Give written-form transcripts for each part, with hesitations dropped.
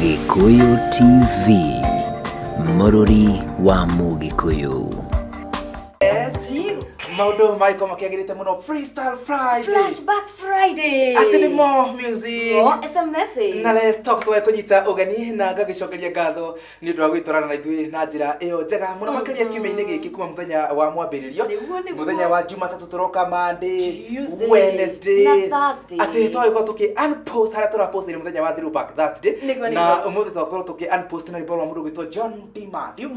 Gikuyu TV, Mũrũri wa Mũgĩkũyũ. Maundu maiko makiagirite muno Freestyle Friday, Flashback Friday, atini more music, more SMS, na let's talk twa kunyita ugeni na ngagicokeria ngatho ni ndu wa gwitwarana na ithui na njira iyo njega muno makiria kiumia-ini giki kuma muthenya wa mwambiririo muthenya wa Jumatatu turoka Monday, Wednesday na Thursday, ati twagiko tuki unpost hara tura post ni muthenya wa Throwback Thursday na umuthi twagiko tuki unpost na riboro wa mundu gwitwa John D. Matthew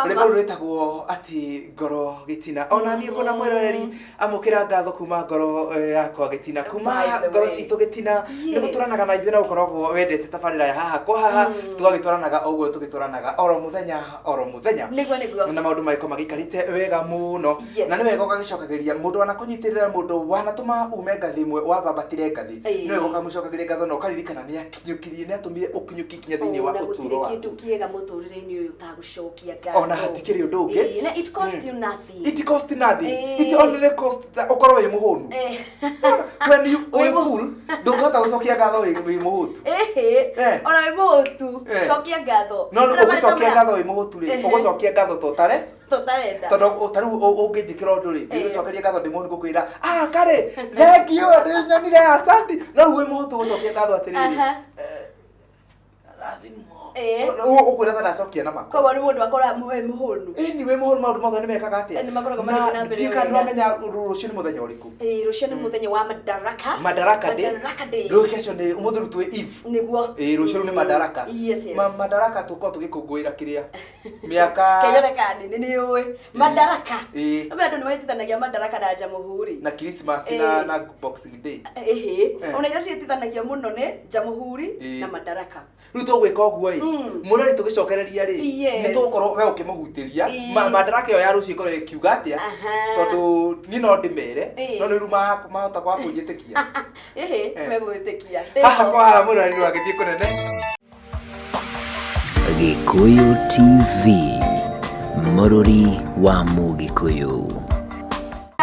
riboro ritagwo ati ngoro gitina ona ni kona mwereri amukira ngatho kuma ngoro yakwa gitina kuma ngoro citu gitina ni guturanaga na ithuĩ na gukoragwo wendete tabarĩra ya haha kwa haha tugagitwaranaga oguo tugitwaranaga oro muthenya na maundu maiko magikarite wega muno na ni wega ugagicokagiria mundu ana kunyitirira mundu wanatuma ume ngathi imwe wabambatire ngathi ni wega ukamucokagiria ngatho na ukaririkana ni akinyukirie ni atumire ukinyuki kinya thiini wa uturo wa kindu kiega muturire-ini uyu utagucokia ngatho ona hatikiri undu ungi na it cost you nothing, it cost nothing, it only cost ukorwo wi muhunu when you full ndungota gucokia ngatho wi muhutu ona wi muhutu cokia ngatho no ugucokia ngatho wi muhutu ri ugucokia ngatho totarenda tondu tariu ungijikira undu ri ugucokeria ngatho ndimo ngukwira kare thank you ndi nyonire asanti no wi muhutu ugucokia ngatho atiriri ukwira ta ndacokia na mako kwa ni mundu akora muhunu ni we muhunu maundu mothe ni mekaga atia ni makoraga magithii na mbere ndikandu amenya rucio ni muthenya uriku rucio ni muthenya wa Madaraka Day rucio ni umuthi rutwe Eve niguo rucio ni Madaraka Madaraka tuko tugikungwira kiria miaka kenyerekani ni uwe Madaraka andu ni mahitithanagia Madaraka na Jamuhuri na Christmas na Boxing Day ona ira ciitithanagia muno ni Jamuhuri na Madaraka riu tugwika uguo muno ni tugicokereria ri ni tugukorwo we ukimahutiria Madaraka yo ya rucio ikorwo ikiuga atia tondu ni no ndimere no ni ruma mahota kwa kunjitikia megwitikia haha kwa muno ni rwagithie kunene. Gikuyu TV, Mũrũri wa Mũgĩkũyũ.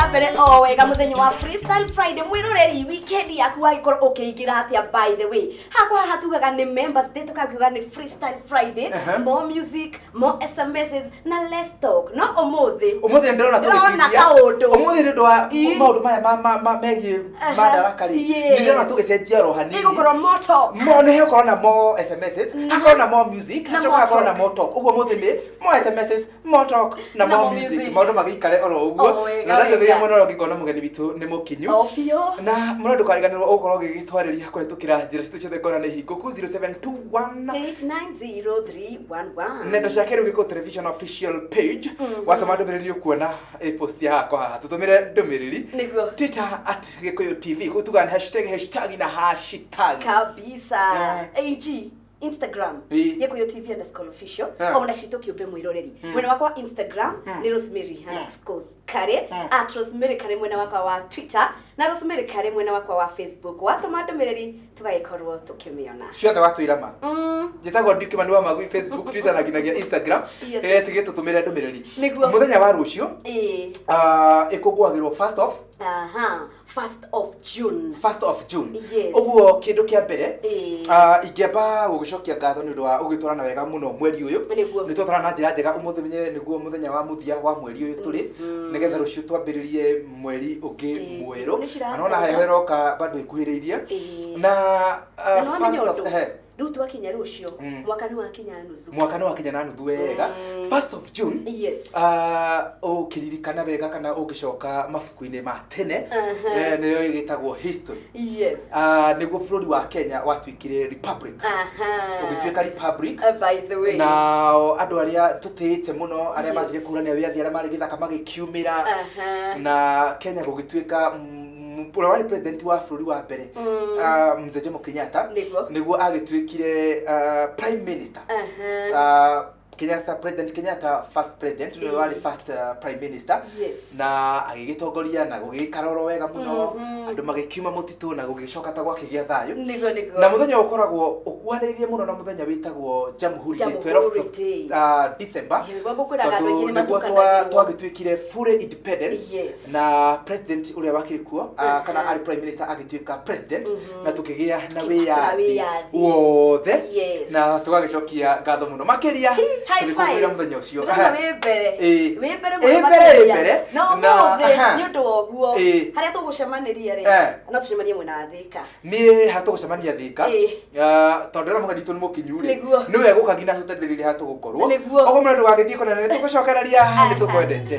Mbere wega muthenya wa Freestyle Friday mwiroreri weekend yaku wagikorwo ukiingira atia. By the way hakwa hatugaga ni members day tukagiuga ni Freestyle Friday more music more SMSs na let's talk no umuthi ndirona tugikiria umuthi ndio wa maundu maya megie Madaraka ri ndirona tugicenjia rohani igukoro more talk mone he korona more SMSs hakona more music hachoka korona more talk uguo muthi ni more SMSs more talk na more music maundu magikare oro uguo na ndacio muno ngikona mugeni witu ni mukinyu na muno ndukariganirwo ukorwo gigitwariria kwetukira njira citu ciothe ngona ni hinguku 0721890311 nenda cia kiru giko television official page watuma ndumiriri kuona post ya hakwa tutumire ndumiriri Twitter @gikuyu TV kutuga hashtag na hashtag kabisa AG Instagram Gikuyu TV_official ona cito kiumbe mwiroreri mwena wakwa Instagram ni Rosemary_Kare @Rosemary_Kare mwena wakwa wa Twitter na Rosemary_Kare mwena wakwa wa Facebook watuma ndumiriri tugagikorwo tukimiona ciothe watwirama njitagwo ndikimani wa magui Facebook Twitter na ginagia Instagram tige tutumire ndumiriri muthenya wa rucio ikugwagirwo first of June uguo kindu kia mbere ingiamba gugicokia ngatho ni ndu wa ugitwarana wega muno mweri uyu ni twatwarana na njira njega umuthi menye niguo muthenya wa muthia wa mweri uyu turi nigetha rucio twambiririe mweri ungi mweru anona heho iroka bado ikuhiriirie na first of riu twakinya rucio mwaka ni wakinya na nuthu wega first of June ukiririkana wega kana ugicoka mabuku-ini ma tene niyo igitagwo history niguo bururi wa Kenya watwikire republic ugituika republic by the way na andu aria tutiite muno aria mathire kurania wiathi aria mari githaka magikiumira na Kenya gugituika ura wali president wa bururi wa mbere Mzee Jomo Kenyatta niguo agituikire prime minister Kenyatta, President Kenyatta first president, nĩ wari first prime minister. Na agĩgĩtongoria na gũgĩkaroro wega mũno, andũ magĩkiuma mũtitũ na gũgĩcoka ta gwakĩgĩa thayũ. Na mũthenya ũkoragwo ũkuhanĩrĩirie mũno na mũthenya wĩtagwo Jamhuri Day, 12th December. Nĩguo twagĩtuĩkire fully independent na president ũrĩa wakĩrĩ kuo kana arĩ prime minister agĩtuĩka president na tũkĩgĩa na wĩyathi wothe na tũgagĩcokia ngatho mũno makĩria tũgĩkũngũĩra mũthenya ũcio. Wĩ mbere no mũthĩ nĩ ũndũ woguo harĩa tũgũcemanĩria rĩ no tũcemanie mwena wa Thika. Niĩ harĩa tũgũcemania Thika tondũ ũrĩa mũgeni tũ nĩ mũkinyu rĩ nĩwe gũka nginya tũtendĩrĩire harĩa tũgũkorwo. Ũguo mũndũ ndũgagĩthiĩ kũnene nĩ tũgũcokereria nĩ tũkwendete.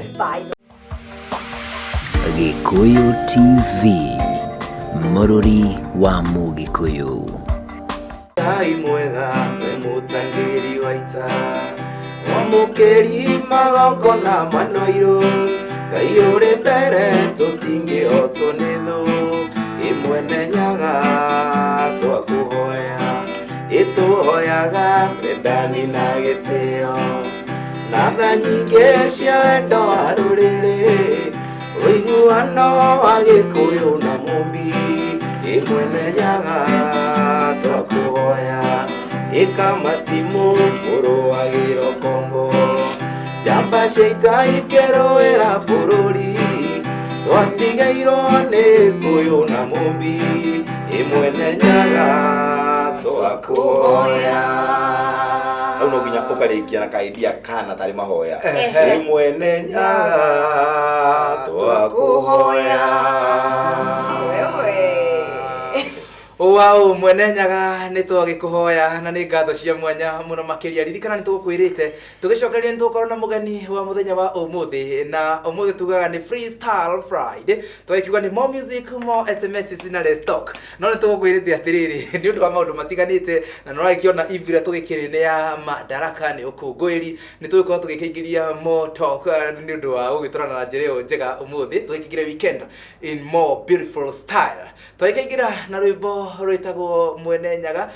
Gikuyu TV, mũrori wa Mũgĩkũyũ. Ngai mwega we mũtangĩri wa ita wamũkĩri magongona manoirũ Ngai ũrĩ mbere tũtingĩhotwo nĩ thũ imwene nyaga twakũhoya ĩtũhoyaga wendani na gĩtĩo na tha nyingĩ cia wendo wa rũrĩrĩ ũiguano wa Gĩkũyũ na Mũmbi imwene nyaga twakũhoya ĩkamatimu mũrũagĩro kombo njamba cia ita ikĩrũĩra bũrũri twatigairwo nĩ Gĩkũyũ na Mũmbi imwene nyaga twakũhoya. Rĩu no nginya ũkarĩkia na kaidea kana tarĩ mahoya imwene nyaga twakũhoya. Wow, mwene nyaga nĩ twagĩkũhoya na nĩ ngatho cia mwanya mũno makĩria. Ririkana nĩ tũgũkwĩrĩte tũgĩcokereria nĩ tũgũkorwo na mũgeni wa mũthenya wa ũmũthĩ na ũmũthĩ tugaga nĩ Freestyle Friday. Tũgĩkiuga nĩ more music, more SMS na less talk. No nĩ tũgũkwĩrĩte atĩrĩrĩ nĩ ũndũ wa maũndũ matiganĩte na nĩ ũragĩkĩona ivira tũgĩkĩrĩ nĩ ya Madaraka nĩ ũkũngũĩri. Nĩ tũgũkorwo tũgĩkĩingĩria more talk nĩ ũndũ wa gũgĩtwarana na njĩra ĩyo njega ũmũthĩ. Tũgĩkĩingĩra weekend in more beautiful style. Tũgĩkĩingĩra na rwĩmbo rwĩtagwo mwene nyaga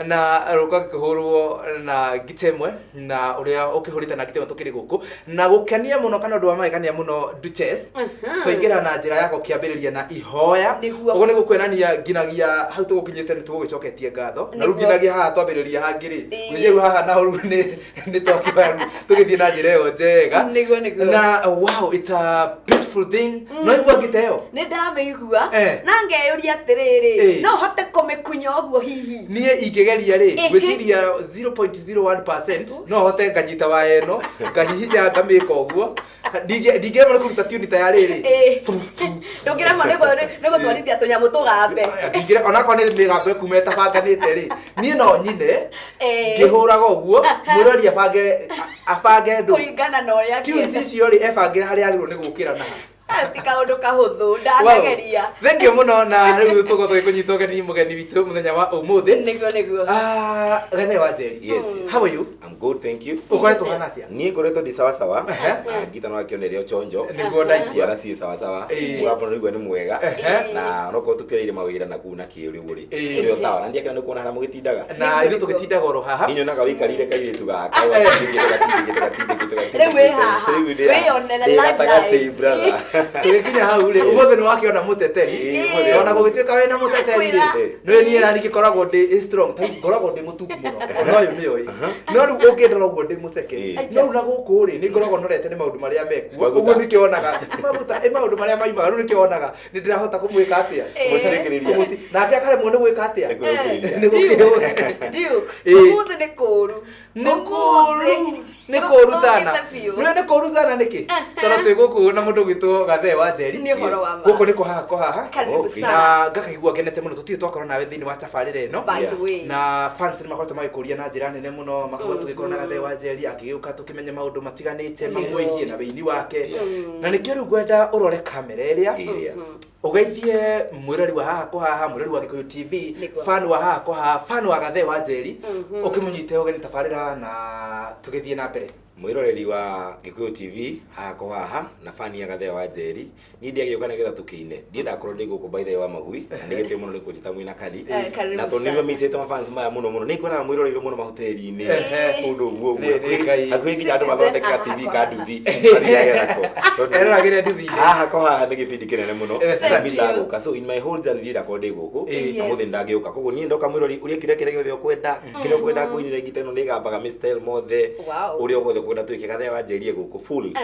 na rũgakĩhũrwo na gitemwe na ũrĩa ũkĩhũrĩte na gitemwe tũkĩrĩ gũkũ na gũkenia mũno kana ũndũ wa magegania mũno Duchess. Tũingĩra na njĩra yako kĩambĩrĩria na ihoya ũguo nĩ gũkwenania nginagia hau tũgũkinyĩte nĩ tũgũgĩcoketie ngatho na rĩu nginagia haha twambĩrĩria hangĩ rĩ haha na rĩu nĩ twakĩhoya tũgĩthiĩ na njĩra ĩyo njega na wow, it's a beautiful thing. No igua ngĩteo nĩ ndamĩigua na ngeyũria atĩrĩrĩ no hote kũmĩkunya ũguo hihi niĩ ingĩgeria rĩ gwĩciria 0.01% no hote nganyita wa eno ngahihinya ngamĩka ũguo ndingĩremwo nĩ kũruta tune ta ya rĩrĩ ndũngĩremwo nĩ gũtwarithia tũnyamũ tũgambe onakorwo nĩ mĩgambo ĩkuma ĩtabanganĩte rĩ niĩ no nyine ngĩhũraga ũguo mũrori abange ndũ kũringana na ũrĩa tunes icio rĩ ebangĩra harĩa agĩrĩirwo nĩ gũkĩra na ti kaũndũ kahũthũ ndanageria. Thank you mũno na rĩu tũgũkorwo tũgĩkũnyita ũgeni mũgeni witũ mũthenya wa ũmũthĩ. Nĩguo. Gathe wa Njeri. Yes. How are you? I'm good, thank you. Ũkoretwo hana atĩa? Niĩ ngoretwo ndi sawa sawa. Ngita no akĩonerio chonjo. Nĩguo ndaici. Ciara ci sawa sawa. Mũgabo nĩguo nĩ mwega. Na no ko tũkĩrĩire mawĩra na kuna kĩũrĩ ũrĩ. Nĩo sawa. Na ndiakĩra nĩ kuona harĩa mũgĩtindaga. Na ithuĩ tũgĩtindaga oro haha. Nyonaga wĩikarire kairĩtu gaka. Rĩu wĩ haha. Wĩyonere live brother. Tũgĩkinya hau rĩ ũmũthĩ nĩ wakĩona mũteteri ona gũgĩtuĩka wĩna mũteteri rĩ nĩ niĩ nani ngĩkoragwo ndĩ strong ngoragwo ndĩ mũtuku mũno no ũyũ nĩoĩ no rĩu ũngĩndora ũguo ndĩ mũceke no rĩu na gũkũ rĩ nĩ ngoragwo norete nĩ maũndũ marĩa mekuo ũguo nĩkĩonaga maũndũ marĩa maimaga rĩu nĩkĩonaga nĩ ndĩrahota kũmwĩka atĩa nake akaremwo nĩ gwĩka atĩa nĩ gũkĩhũra ũmũthĩ nĩ kũũru nĩ kũũru sana nĩ kũũru sana nĩkĩ tondũ twĩ gũkũ na mũndũ gwitũ Gathe wa Njeri gũkũ nĩ kũhaha na ngakaigua ngenete mũno tũtirĩ twakorwo nawe thĩinĩ wa tabarĩra ĩno na fans nĩ makoretwo magĩkũria na njĩra nene mũno makaigua tũgĩkorwo na Gathe wa Njeri akĩgĩũka tũkĩmenya maũndũ matiganĩte mamwĩgiĩ na wĩini wake na nĩkĩo rĩu ngwenda ũrore kamera ĩrĩa ũgeithie mwĩrori wa haha kũhaha mwĩrori wa Gĩkũyũ TV fan wa haha kũhaha fan wa Gathe wa Njeri ũkĩmũnyite ũgeni tabarĩra na tũgĩthiĩ na mbere. mwiroreri wa Gikuyu TV hako haha na fani ya Gathea wa Njeri ni ndiye gĩũka nĩgetha tũkĩine ndienda korwo ndĩ gũkũ by the way wa Magui na nĩgetio mũno nĩ kũnjita mwĩna kali na to nĩme mĩcete mafans maya mũno nĩ kwara mwĩroreirwo mũno mahoteri-inĩ ũndũ ũguo hakuhĩ nginya andũ mathondeka TV kanduthi eragĩre nduthi haha ko haha nĩ gĩbindi kĩnene mũno kabisa gũka so in my whole journey ndienda korwo ndĩ gũkũ na mũthĩ ndagĩũka koguo niĩ ndoka mwĩrori ũrĩa kĩrĩa gĩothe ũkwenda kĩrĩa ũkwenda kũinĩra ngiteno nĩ gambaga Mr. Elmothe ũrĩa ũgothe kwenda twĩke Gathea wa Njeri gũkũ full na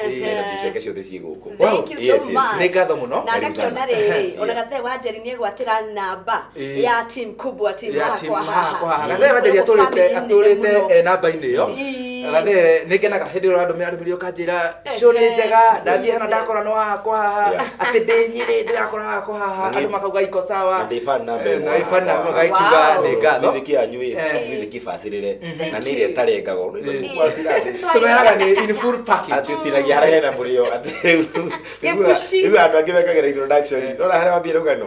biceke ciothe ciĩ gũkũ. Thank you so much. Nĩ ngatho mũno na ngakiona rĩrĩ ona Gathea wa Njeri nĩ gwatĩra namba ya team kubwa team haha Gathea wa Njeri atũrĩte namba-inĩ ĩyo Gathea nĩ ngenaga hĩndĩ ĩyo andũmĩrĩrio kanjĩra show nĩ njega ndathiĩ hana ndakora no hakwa haha atĩ ndĩ Nyĩrĩ ndĩrakora hakwa haha andũ makauga iko sawa na ndĩ fan number na fan number gaikiuga nĩ ngatho music yanyu music ibacĩrĩre na nĩ ĩrĩa ĩtarengagwo tũmeraga nĩ in full package atĩtinagia harĩa hena mũrĩo atĩ rĩu andũ angĩ mekagĩra introduction rora harĩa wambia rũgano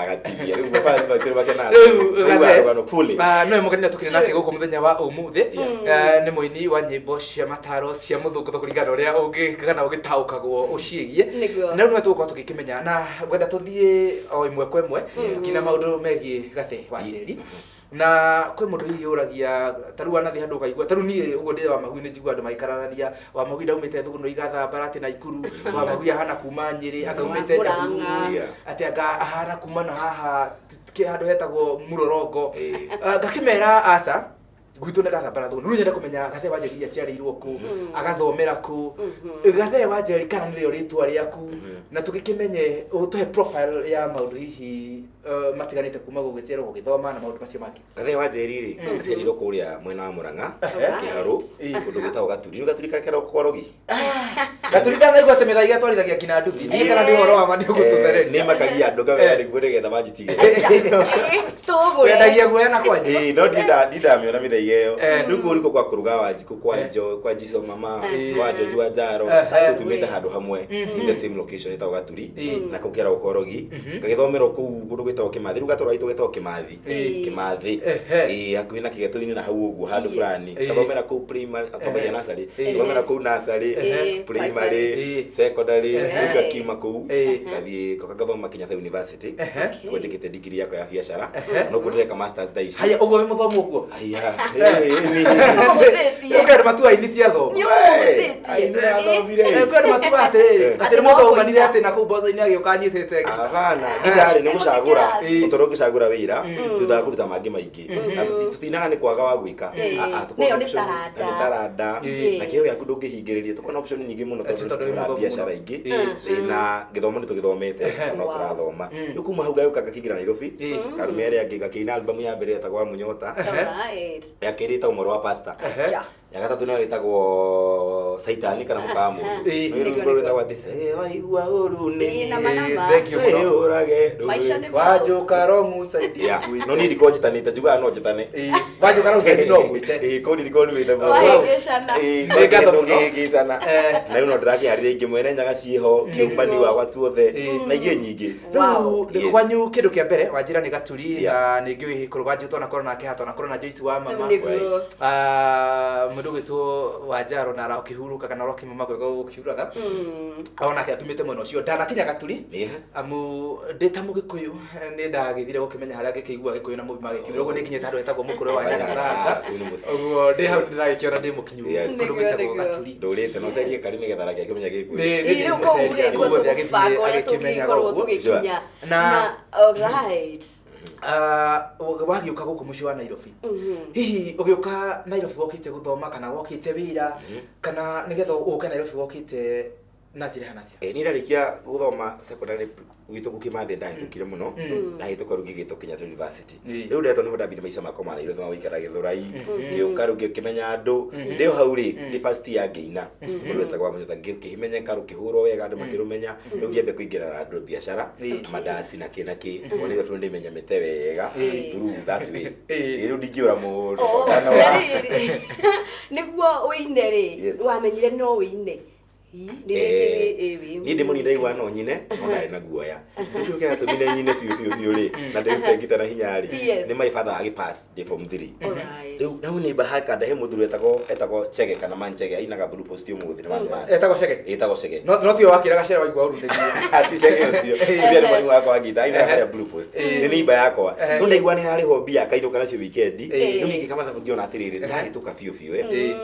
gatigia rĩu fans makĩrĩ makena rĩu fully no mũgeni tũkĩrĩ nake gũkũ mũthenya wa ũmũthĩ nĩ mũini wa nyĩmbo cia mataro cia mũthũngũtho kũringana ũrĩa ũngĩkana ũgĩtaũkagwo ũciĩgie na rĩu nĩ tũgũkorwo tũgĩkĩmenya na ngwenda tũthiĩ o ĩmwe kwa ĩmwe nginya maũndũ megiĩ Gathea wa Njeri na kwĩ mũndũ hihi ũragia tarũ wanathi handũ kaigua tarũ niĩ ũguo ndĩ wa Magui nĩ njigua andũ maikararania wa Magui ndaumĩte Thũgũno Igathambara atĩ Naikuru wa Magui ahana kuma Nyĩrĩ angaumĩte Nyahururu atĩ anga ahana kuma na haha handũ hetagwo Mũrorongo ngakĩmera aca gwitũ nĩ Gathambara Thũgũno rĩu nyenda kũmenya Gathea wa Njeri aciarĩirwo kũ agathomera kũ Gathea wa Njeri kana nĩrĩo rĩtwa rĩaku na tũgĩkĩmenye ũtũhe profile ya maũndũ hihi matiganĩte kuma gũgĩciarwo gũgĩthoma na maũndũ macio mangĩ. Gathea wa Njeri rĩ aciarirwo kũrĩa mwena wa Mũrang'a Kĩharũ kũndũ gwĩtagwo Gaturi kakera Korogi Gaturi ndanaigua atĩ mĩthaiga twarithagia nginya nduthi nĩ kana nĩ ũhoro wa ma nĩ ũgũtũthereria nĩ makagia andũ ngawĩra nĩguo nĩgetha manjitige tũgũre guoya na kwanyu no ndamĩona mĩthaiga ĩyo rĩu kũu nĩkuo kwa kũruga Wanjikũ kwa Jiso mama kwa Joji wa Njaro so tumĩte handũ hamwe in the same location ĩtagwo Gaturi na kũu kĩaragwo Korogi ngagĩthomera kũu kũndũ gwĩtagwo Kĩmathi rĩu gatũra gaitũ getagwo Kĩmathi hakuhĩ na kĩgeto-inĩ na hau ũguo handũ fulani ngathomera kũu primary atomenya nursery ngathomera kũu nursery primary secondary ngakima kũu ngathiĩ ngathoma Kenyatta University kũu njĩkĩte degree yakwa ya biacara no kũndĩreka masters thaa ici haya ũguo wĩ mũthomu ũguo haya ũkĩrĩ matua initia tho ũkĩrĩ matua atĩ atĩ mũndũ umanire atĩ na kũu mboco-inĩ agĩũka anyitĩte avana nginyarĩ nĩ gũcagũra ũtoro ũngĩcagũra wĩra thutha wa kũruta mangĩ maingĩ na tũtinaga nĩ kwaga wa gwĩka nĩ taranda na kĩo gĩaku ndũngĩhingĩrĩria tũkorwo na option nyingĩ mũno tondũ biacara ingĩ na gĩthomo nĩ tũgĩthomete no tũrathoma rĩu kuma hau gagĩũka ngakĩingĩra Nairobi ngarumia ĩrĩa ĩngĩ ngakĩina album ya mbere ĩtagwo wa Mũnyota ya kerĩ ĩtagwo Mũrũ wa Pastor ya gatatũ nĩyo ĩtagwo Saitani kana mũkawa mũndũ rĩu ĩtagwo atĩ waigua ũru nĩ ũrage wanjũka romu saidi no niĩ ndiko njitanĩte njugaga no njĩtane wanjũka romu saidi no gwĩte kũu ndiko nĩwĩte gĩcana na rĩu no ndĩrakĩharĩria ingĩ mwene nyaga ciĩho kĩũmbani wa watu othe na ingĩ nyingĩ rĩu kwanyu kĩndũ kĩa mbere Wanjĩra nĩ Gaturi na nĩ ngĩũĩ kũrũga njũtwo na korwo nake hatwo na korwo na Joyce wa mama mũndũ gwĩtwo Wanjaro na ũkĩhurũka kana ũkĩmama kwega ũkĩhurũka onake atumĩte mwena ũcio ndanakinya Gaturi amu ndĩ ta Mũgĩkũyũ nĩ ndagĩthire gũkĩmenya harĩa ngĩkĩigua Gĩkũyũ na Mũgima gĩkiuga ũguo nĩ nginyĩte handũ hetagwo Mũkũrwe wa Nyakaranga ũguo ndĩ hau ndĩragĩkĩona ndĩ mũkinyu kũndũ gwĩtagwo Gaturi ndũrĩte no cerie Karimega thara gĩakĩmenya Gĩkũyũ rĩu kũu rĩ agĩkĩmenyaga ũguo na right wagĩũka gũkũ mũciĩ wa Nairobi hihi ũgĩũka Nairobi wokĩte gũthoma kana wokĩte wĩra kana nĩgetha ũke Nairobi wokĩte na njĩra hana atĩa niĩ ndarĩkia gũthoma secondary gwitũ Kĩmathi ndahĩtũkire mũno ndahĩtũka rĩu ngĩgĩtwo Kenyatta University rĩu ndetwo nĩho ndambire maica makwa ma Nairobi ma gũikara Gĩthũrai ngĩũka rĩu ngĩkĩmenya andũ ndĩ hau rĩ ndĩ first year ngĩina mũndũ wetagwo Mũnyota ngĩkĩmenyeka rũkĩhũrwo wega andũ makĩrũmenya rĩu ngĩambia kũingĩra na andũ biacara na mandasi na kĩ nĩ bũrũri ndĩmenyamĩte wega through that way rĩu ndingĩũra mũndũ nĩguo ũine rĩ wamenyire no ũine ni ndimo ni ndai wana onyine ona na guoya ndio kaya tumine nyine fiu ri na ndai pegita na hinyari ni my father agi pass the form 3 riu na ni bahaka ndahe muthuru etagwo chege kana manchege ainaga blue post umuthi na mama etagwo chege no tio wakira gacera waigua urunde ati chege ucio ucio ni mwalimu wakwa ngita ainaga ya blue post ni iba yakwa no ndaigua ni hari hobby akairuka nacio weekend riu ningi kama thabugiona atiriri ndahituka fiu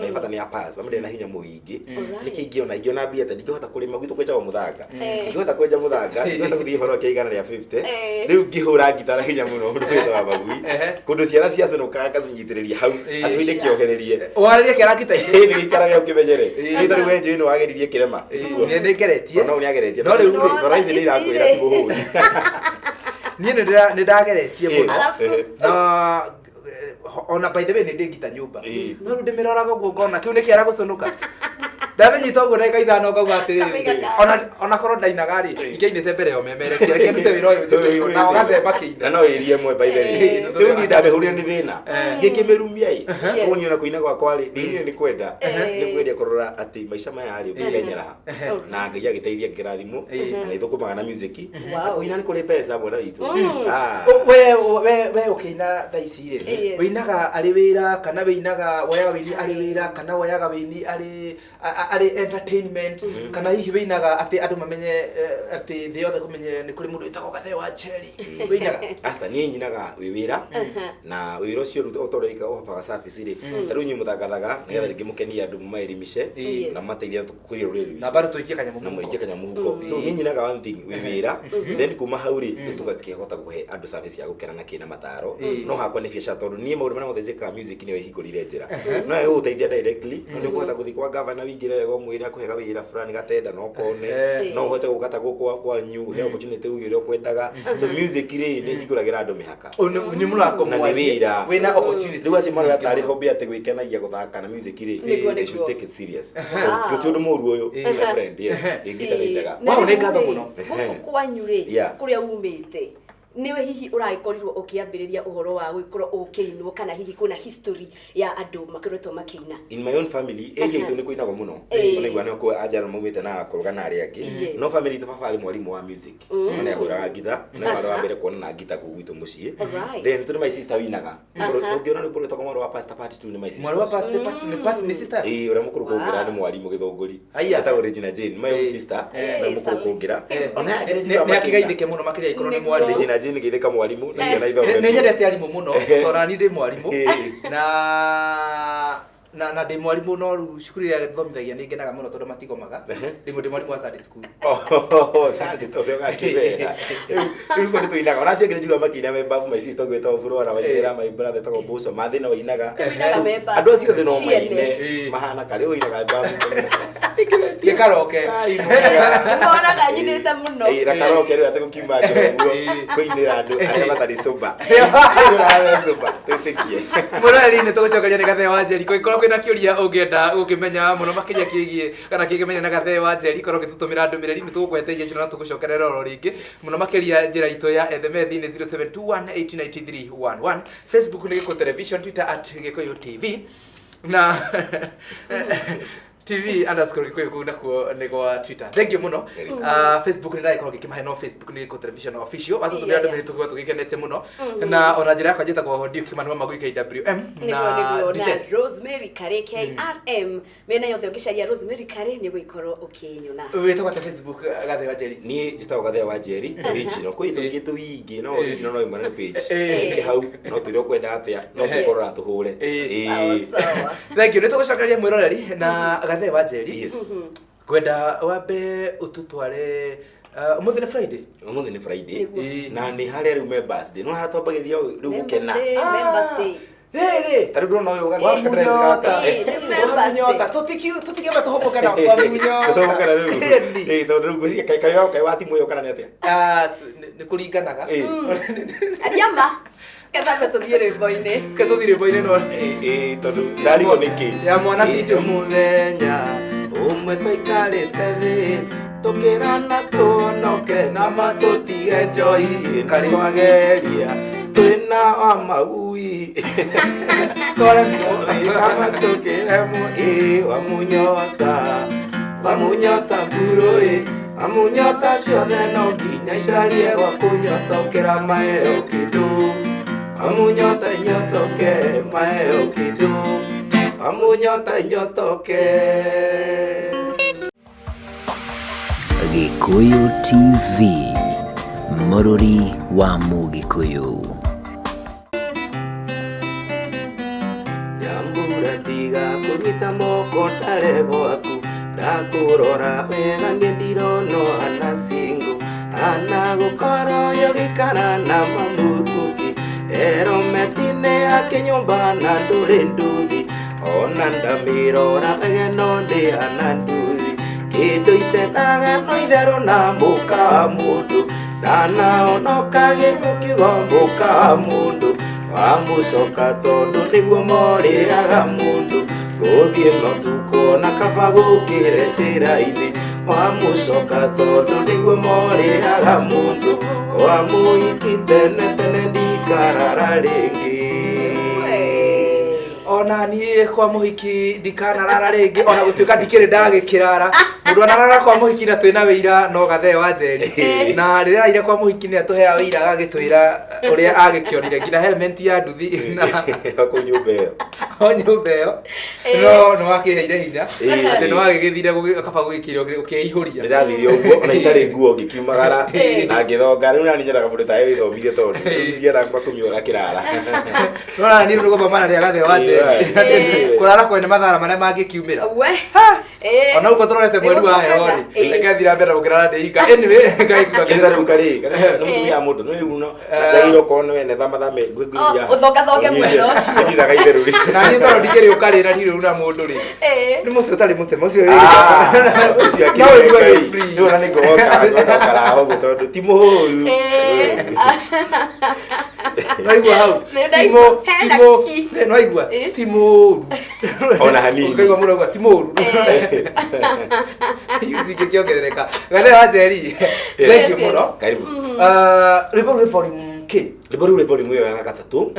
my father ni a pass mama ndena hinya muhingi nikiona mbia te ndingihota kurima gwitu kweja muthanga ndingihota kweja muthanga ndingihota guthii horo kia igana ria 50 riu ngihura ngitara hinya muno ndu kwetha wa magui kundu ciara cia cinuka akacinyitiriria hau atuinde kiohererie waririe kera kitaire ni gikaraga ukimenyere ni tari wenje ino wageririe kirema ni ngeretie no ni ageretie no riu no raizi ni irakwira ti buhuri ni ndageretie muno na ona by the way ni ndingita nyumba no ru ndimiroraga guo ngona kiu ni kiara gucunuka ndamenyita uguo ndeka ithano ngauga atiriri ona korwo ndainaga ri ingeinite mbere yo memere kire ndute wira uyu na ogathemba kiina no irie mwe by the way riu ni ndabehurire ni thina ngikimerumia kunyona kuina gwakwa ri ndire ni kwenda ni kwedia kurora ati maisha maya ari ukimenyera na ngai agiteithia ngirathimo na ithukumaga na music akuina ni kuri pesa bwana itu we ukina thaici ri winaga ari wira kana winaga woyaga wini ari wira kana woyaga wini ari entertainment kana hihi winaga ati andu mamenye ati thio the kumenye ni kuri mundu itako gathe wa Cherry winaga asa ni nyinaga wira na wira ucio ruto otoreka ofaga service ri taru nyu muthagathaga nigetha ringi mukenia andu mairimishe na mateithia kuria ruriri na bado tuikie kanyamu na muikie kanyamu huko so ni nyinaga one thing wira then kuma hauri nitugakihota guhe andu service ya gukena na kina mataro no hakwa ni biacara tondu ni maundu mana muthejeka music ni wehingurire njira no yo uteithia directly no kuhota guthi kwa governor wingire wego mwira kuhega wira fulani gatenda no kone no hote gukata kwa new he opportunity ugire okwendaga so music ri ni hinguragira andu mihaka ni mulako mwira wina opportunity riwa si mwana atari hobby ate gwikenagia guthaka na music ri they should take it serious tutundu muru uyu my friend yes ingita ni njega wao ni ngatho muno kwanyure kuria umite niwe hihi uragikorirwo ukiambiriria uhoro wa gwikorwo ukiinwo kana hihi kuna history ya andu makiretwo makiina in my own family itu ni kuinaga muno ona igwana ko ajara mumite na kurugana ari angi no family to baba ari mwalimu wa music ona huraga gita na wale wa mbere kuona na gita kugwitu mucie then to my sister winaga ungiona ni proto kama wa pastor party tu ni my sister mwali wa pastor party ni sister ura mukuru kugira ni mwalimu githongori ata original Jane my own sister na mukuru kugira ona ni akigaithike muno makiria ikoro ni mwalimu Jane githeka mwalimu na ciana itho ni nyendete arimu muno tora ni ndi mwalimu na ndi mwalimu no ru cukuru ya githomithagia ni ngenaga muno tondu matigomaga ndi mwalimu wa Sunday school Sunday to ga kibera riu ko tuinaga ona ciengere juga makina me babu my sister gweta Flora wa ira my brother to boso mathina wainaga andu acio thino maine mahana kare wainaga babu ke karaoke mbona kanyinite muno ira karaoke ri atego kimagiro kuinira andu aria matari soba ira soba tutekie murari ni tugucokeria ni gathe wa Cherry ko kwina kiuria ungienda ukimenya muno makiria kigie kana kigimenya na gathe wa Cherry korwo gitutumira ndumiriri ni tugukweteria cino na tugucokerera oro ringi muno makiria njira itu ya SMS ni 0721893111 Facebook ni Gikuyu Television, Twitter @GikuyuTV na TV_Gikuyu kuna kwa nego Twitter. Thank you muno. Facebook ni ndaikorwo gikimahe no Facebook ni Gikuyu Television official. Watu tumira ndumiriri tugo tugikenete muno na ona njira yakwa njeta kwa Dio Kimani wa Magui KWM na Rosemary Kare KRM mena yothe ungicaria Rosemary Kare ni gwikorwo ukinyuna wetwa kwa Facebook gathe wa Cherry ni njitagwo gathe wa Cherry original ko ito gitu wingi no original no imana page hau no tiro kwenda atia no tukorora tuhure thank you nitugucokeria mwiroreri na gathe wa Cherry kwenda wambe ututware umuthi ni Friday na ni haria riu members day no haratwambagiria riu gukena members day Rere tari ndona uyu gaka dress gaka nyota tutikema tohoboka na kwa munyota tohoboka riu tondu gucia kai wati muyo kana netia ni kuringanaga adiamba kethabe tuthire boine no tondu ndarigo niki ya mwana kitu muthenya umwe twikarite thi tukirana tuonoke na matutige njoi kariwageria twina wa maui tore kama tukire mu wa munyota amunyota buroi amunyota ciothe no nginya icarie gwa kunyotokera maheo kindu amunyota inyotoke maheo kindu amunyota inyotoke. Gikuyu TV, Murori wa Mugikuyu. Nyambura tiga kunyita moko tare gwaku ndakurora wega ndirona anasingu anagukora yogikara na mamurugi erometine akinyumba na nduri nduthi ona ndamirora wega no ndi ananduthi kindu itendaga no itherũ na mũka wa mũndũ ndanaonoka gĩkukiugo mũka wa mũndũ wamucoka tondũ nĩguo morĩaga mũndũ gũthiĩ notuko na kaba gũkĩre njĩra-inĩ wamucoka tondũ nĩguo morĩaga mũndũ wamũhiki tene tene ndikarara rĩngĩ. Ona niĩ kwa mũhiki ndikanarara rĩngĩ ona gũtuĩka ndikĩrĩ ndagĩkĩrara. Mũndũ anarara kwa mũhiki na twĩna wĩira no gathee wa njeri. Na rĩrĩa araire kwa mũhiki nĩ atũheaga wĩira agagĩtwĩra ũrĩa agĩkĩonire nginya helmet ya nduthi na kũ nyũmba ĩyo. O nyũmba ĩyo no nĩ wakĩheire hinya atĩ nĩ wagĩgĩthire gũkaba gũgĩkĩrwo ũkĩihũria. Ndĩrathire ũguo ona itarĩ nguo ngĩkiumagara na ngĩthonga rĩu nani nyendaga mũndũ tayo wĩthomithie tondũ ndiendaga makũnyuaga kĩrara. No na niĩ rĩu gũthoma na rĩa gathee wa njeri. Kurara kwene mathara marĩa mangĩkiumĩra. Ona uko tũrorete mweri wa heho rĩ reke mbere gũkĩrara ndĩika. Anyway ngagĩtharuka rĩ nĩ mũtumia mũndũ nĩ rĩu no ndagĩrĩirwo korwo nĩ wene thamathame ngwĩngwĩria ũthongathonge mwena ũcio ngĩthiaga itherũ rĩ na niĩ tondũ ndikĩrĩ ũkarĩra nĩ rĩu na mũndũ rĩ nĩ mũtwe ũtarĩ mũtema ũcio ũcio akĩrĩ rĩu ona nĩ ngũgokara hoguo tondũ ti mũhũru. Naigua hau naigua ti mũru ona hanini ũkaigua mũndũ auga ti mũru yusi kĩkĩongerereka. Gathee wa njeri thank you mũno. Rĩbũ volume K rĩbũ rĩu rĩ volume ĩyo ya gatatũ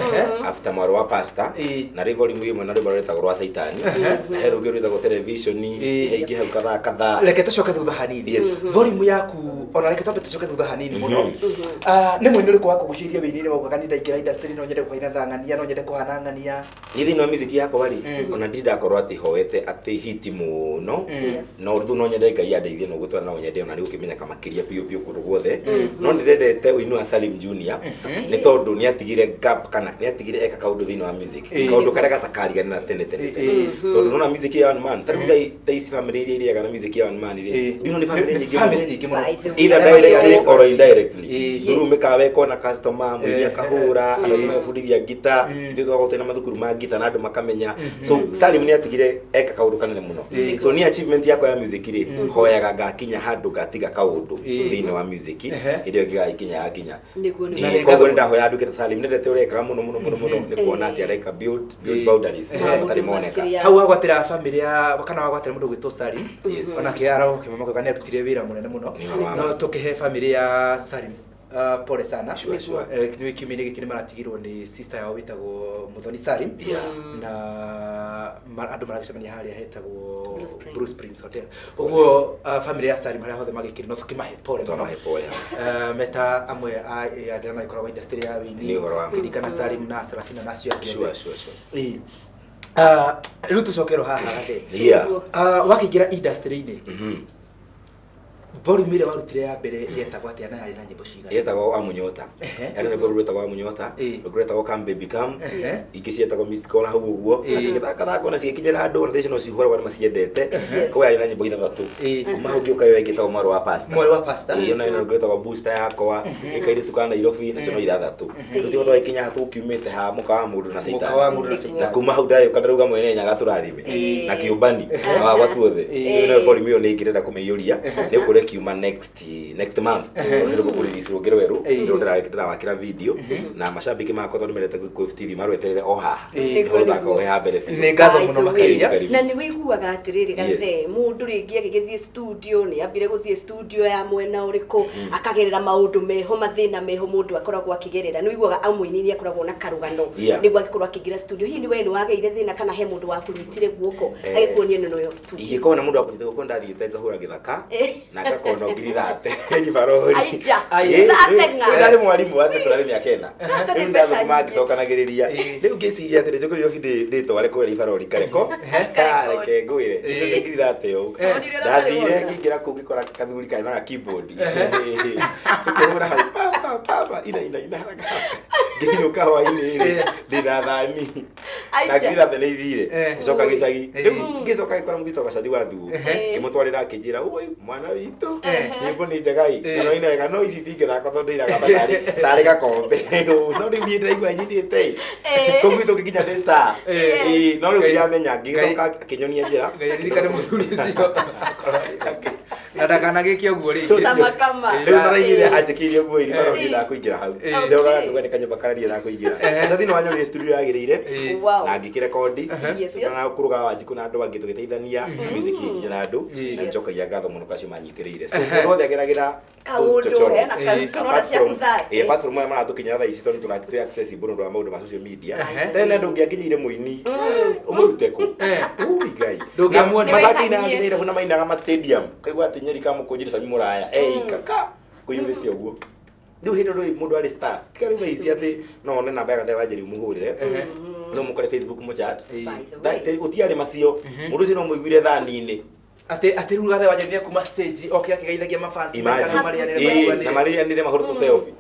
after mwarĩ wa pastor na rĩ volume ĩmwe na rĩbũ rĩtagwo rwa Saitani na he rũngĩ rwĩtagwo television heingĩ hau kathaa. Reke tũcoke thutha hanini. Volume yaku ona reke twambe tũcoke thutha hanini mũno. Nĩ mũini ũrĩkũ wakũgucĩrĩirie wĩini-inĩ waugaga nĩ ndaingĩra industry no nyende kũhaina ta ng'ania no nyende kũhana ng'ania? Niĩ thĩinĩ wa music yakwa rĩ ona ndirĩ ndakorwo atĩ hoete atĩ hiti mũno no rĩu no nyende Ngai andeithie no gũtwara no nyende ona nĩ gũkĩmenyeka makĩria biũ biũ kũndũ guothe no nĩndendete ũini wa Salim Junior nĩ tondũ nĩ atigire gap kana nĩ atigire eka kaũndũ thĩinĩ wa music kaũndũ karĩa gatakariganĩra tene tondũ nona music ya one man ta rĩu tha ici family iria iriaga na music ya one man rĩ ndino nĩ family nyingĩ mũno either directly or indirectly ndurumĩkaga weka na customer mũini akahũra andũ magabundithia ngita ithuĩ twagotwo na mathukuru ma ngita na andũ makamenya so Salim nĩ atigire eka kaũndũ kanene mũno so nĩ achievement yakwa ya music rĩ hoyaga ngakinya handũ ngatiga kaũndũ thĩinĩ wa music ĩrĩa ĩngĩgakinya yakinya koguo nĩ ndahoya andũ kĩta Salim nĩndete ũrekaga mũno nĩ kuona atĩ areka build boundaries matarĩ moneka. Hau wagwatĩra family ya kana wagwatĩra mũndũ gwĩtwo Salim onake arokĩmamaka nĩ arutire wĩra mũnene mũno no tũkĩhe family ya Salim pole sana. Nĩ kiumia-inĩ gĩkĩ nĩ maratigirwo nĩ sister yao wĩtagwo Muthoni Salim na andũ maragĩcemania harĩa hetagwo Bruce Prince Hotel. Ũguo family ya Salim harĩa hothe magĩkĩrĩ no tũkĩmahe pole meta amwe a arĩa magĩkoragwo industry ya wĩini kĩririkana Salim na Serafina na acio angĩ. Rĩu tũcokerwo haha Gathee wakĩingĩra industry-inĩ volume ĩrĩa warutire ya mbere yetagwo atĩa na yarĩ na nyĩmbo cigana? Yetagwo Amunyota. Yarĩ na rwĩmbo rwĩtagwo Amunyota, rũngĩ rwĩtagwo Come Baby Come, ingĩ cietagwo Missed Call hau ũguo, na cigĩthakathaka na cigĩkinyĩra andũ na thaici no cihũragwo nĩ maciendete. Koguo yarĩ na nyĩmbo ithathatũ. Kuma hau ngĩũka yo ĩngĩ ĩtagwo Mwarĩ wa Pastor. Mwarĩ wa Pastor. Iyo nayo rũngĩ rwĩtagwo Booster yakwa, ĩkairĩtu kana Nairobi nacio no ithathatũ. Rĩu tiga twakinya hatũ kiumĩte ha mũka wa mũndũ na Saitani. Na kuma hau ndayũka ndarauga mwene nyaga tũrathime na kĩũmbani wa watu othe. Iyo nayo volume ĩyo nĩ ingĩrenda kũmĩiyũria nĩ ũkũrĩa kiuma next month ndio gũkũrĩrĩcirwo ngĩrwerũ ndio ndĩrawakĩra video na macambĩki makwa tondũ nĩmerete Gĩkũyũ TV marweterere o haha nĩguo thaka o ya mbere nĩ ngatho mũno makĩria na nĩ wĩiguaga atĩrĩrĩ gathe mũndũ rĩngĩ agĩgĩthiĩ studio nĩ ambire gũthiĩ studio ya mwena ũrĩkũ akagerera maũndũ meho mathĩna meho mũndũ akoragwo akĩgerera nĩ wĩiguaga amũini nĩ akoragwo na karũgano nĩguo agĩkorwo akĩingĩra studio hihi nĩ we nĩ wageire thĩna kana he mũndũ wakũnyitire guoko agĩkuonia neno yo studio ingĩkorwo na mũndũ wakũnyitire guoko ndathiĩte ngahũra gĩthaka na ngakona ngirithate nyibarori ndarĩ mwarimũ wa secondary mĩaka 4 rĩu ndathoma ngĩcokanagĩrĩria rĩu ngĩciria atĩ njũkĩrĩrio ndĩtware kũrĩa ibarori kareko kareke ngwĩre ngirithate ũũ ndathire ngĩingĩra kũu ngĩkora kathuri karĩ na keyboard ngĩhũra hau papa ina haraka ngĩinũka hwainĩ ndĩna thani na ngirithate nĩ ithire ngĩcoka gĩcagi rĩu ngĩcoka gĩkora mũthito gacathi wa thuo ngĩmũtwarĩra akĩnjĩra ũĩ mwana witũ nyĩmbo nĩ njegai kana ina wega no ici tingĩthaka tondũ iraga tarĩ gakombe no rĩu niĩ ndĩraigua nyinĩte kũguitũ ngĩkinya ndĩ star no rĩu ndiramenya ngĩcoka akĩnyonia njĩra ndirikane mũthuri ũcio na ndakanagĩke ũguo rĩngĩ rĩu naraigire anjĩkĩire ũguo iri barori na kũingĩra hau ndogaga kuga nĩ kanyũmba kararia na kũingĩra gacathi nĩ wanyonire studio yagĩrĩire na ngĩkĩrekondi na kũruga Wanjikũ na andũ angĩ tũgĩteithania music ikinya na andũ na njokagia ngatho mũno kwa cimanyitĩrĩire so mũndũ wothe ageragĩra platform ya maratũkinya thaa ici tondũ tũrakĩtũ accessible nĩ ũndũ wa maũndũ ma social media tene ndũngĩakinyire mũini ũmũrute kũ ngai mathaki-inĩ anginyire huna mainaga ma stadium kaigua atĩ Nyeri kamũkũnjire Sami Mũraya kaka kũiyũrĩte ũguo rĩu hĩndĩ rĩu mũndũ arĩ staff tikarĩuga ici atĩ no one namba ya Gathe Wanjeri mũhũrĩre no mũkore Facebook mũchat gũtiarĩ macio mũndũ ũcio no mũiguire thani-inĩ ati rĩu Gathe Wanjeri kuma stage okay akĩgeithagia mafansi na marĩanĩre mahũrĩtwo selfie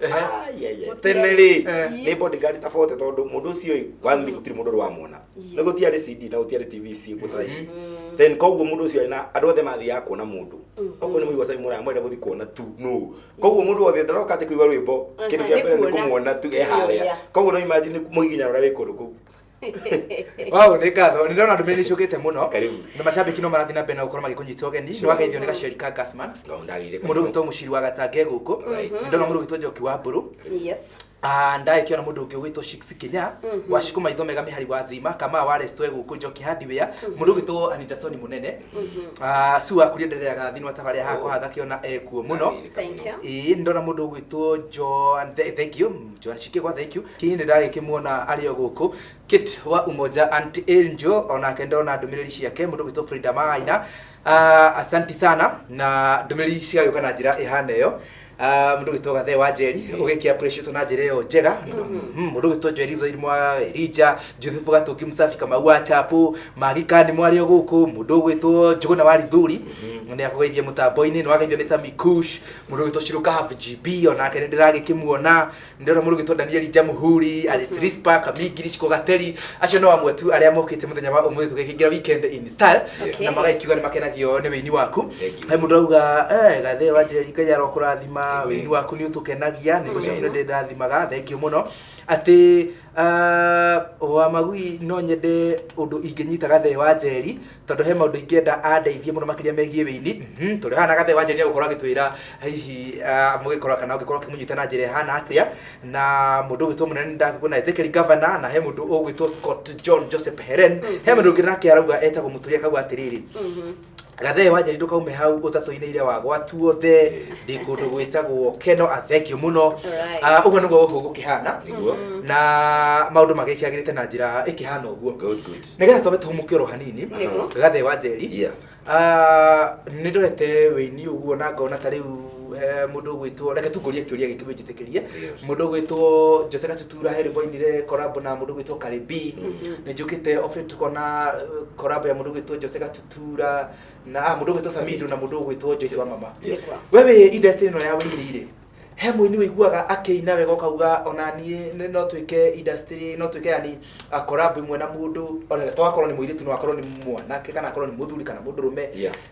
tene rĩ nĩ bodyguard tabote tondũ mũndũ ũcio wani gũtirĩ mũndũ wamwona nĩ gũtiarĩ CD na gũtiarĩ TV gũthaa ici then koguo mũndũ ũcio na andũ othe mathiaga kuona mũndũ okorwo nĩ mũigua Sami Mũraya mwenda gũthiĩ kuona tu no koguo mũndũ wothe ndaroka atĩ kũigua rwĩmbo kĩndũ kĩa mbere nĩ kũmuona tu harĩa koguo no imagine mũiginya ũrĩa wĩ kũndũ kũu wow nĩ ngatho nĩ ndona ndũmĩrĩri icũkĩte mũno na macambĩki no marathiĩ na mbere na gũkorwo magĩkũnyita ũgeni nĩ wageithio nĩ Gaceri ka Gasman mũndũ gwĩtwo mũciri wa Gatange gũkũ nĩ ndona mũndũ gwĩtwo Njoki wa Mbũrũ ndagĩkĩona mũndũ ũngĩ gwĩtwo Shiksi Kinya Wacikũ maitho mega mĩhari wa Zima kama wa Restwe gũkũ Njoki Hardware mũndũ gwĩtwo Anita Soni Mũnene su akuria ndereaga thĩinĩ wa tabarĩa hakwa hagakĩona ekuo mũno ndona mũndũ gwĩtwo Joan thank you Joan Shikĩgwa thank you hihi nĩ ndagĩkĩmuona arĩ o gũkũ Kit wa Umoja Auntie Angel onake ndona ndũmĩrĩri ciake mũndũ gwĩtwo Frida Magaina asanti sana na ndũmĩrĩri cigagĩũka na njĩra ĩhana ĩyo mũndũ gwĩtwo Gathe Wanjeri ũgĩkĩ appreciate na njĩra ĩyo njega mũndũ gwĩtwo Joeli Zoirmwa Elija Joseph Gatũki Msafi Kamau wa Chapu Magika nĩ mwarĩ o gũkũ mũndũ gwĩtwo Njũgũna wa Rithuri nĩ akũgeithia mũtambo-inĩ nĩ wageithio nĩ Sami Kush mũndũ gwĩtwo Shiruka GB onake nĩ ndĩragĩkĩmuona ndĩrona mũndũ gwĩtwo Daniel Jamuhuri Alice Rispa Kamingiri Ciko Gateri acio no amwe tu arĩa mokĩte mũthenya wa ũmũthĩ tũgĩkĩingĩra weekend in style na magaikiuga nĩ makenagio nĩ wĩini waku he mũndũ auga Gathe Wanjeri Ngai arokũrathima wĩini waku nĩ ũtũkenagia nĩ gũcokia ndĩ ndathimaga thengiũ mũno atĩ wa magui no nyende ũndũ ingĩnyita Gathe Wanjeri tondũ he maũndũ ingĩenda andeithie mũno makĩria megiĩ wĩini tondũ hana Gathe Wanjeri agũkorwo agĩtwĩra hihi mũgĩkorwo kana ũgĩkorwo ũkĩmũnyita na njĩra hana atĩa na mũndũ gwĩtwo mũnene ndakũona Ezekiel Governor na he mũndũ ũgwĩtwo Scott John Joseph Heren he mũndũ ũngĩ nake arauga etagwo Mũturia akauga atĩrĩrĩ Gathe Wanjeri ndũkaume hau ũtatũ-inĩ ire wa gwatu othe ndĩ kũndũ gwĩtagwo Keno athengio mũno ũguo nĩguo gũkĩhana na maũndũ magĩkĩagĩrĩte na njĩra ĩkĩhana ũguo nĩgetha twambe tũhũmũke oro hanini Gathe Wanjeri nĩ ndorete wĩini ũguo na ngona ta rĩu mũndũ gwĩtwo reke tungũrie kĩũria gĩkĩ wĩnjĩtĩkĩrie mũndũ gwĩtwo Jose Gatutura he rwĩmbo-inĩ re collab na mũndũ gwĩtwo Karibi nĩ njũkĩte ofe tukona collab ya mũndũ gwĩtwo Jose Gatutura na mũndũ gwĩtwo Samido na mũndũ gwĩtwo Joyce wa Mama wewe industry ĩno ya wĩini-rĩ he muini wiguaga akeina wega ukauga ona nie no twike industry no twike yani collab imwe na mundu ona twakorwo ni muiritu no akorwo ni mwanake kana akorwo ni muthuri kana mundurume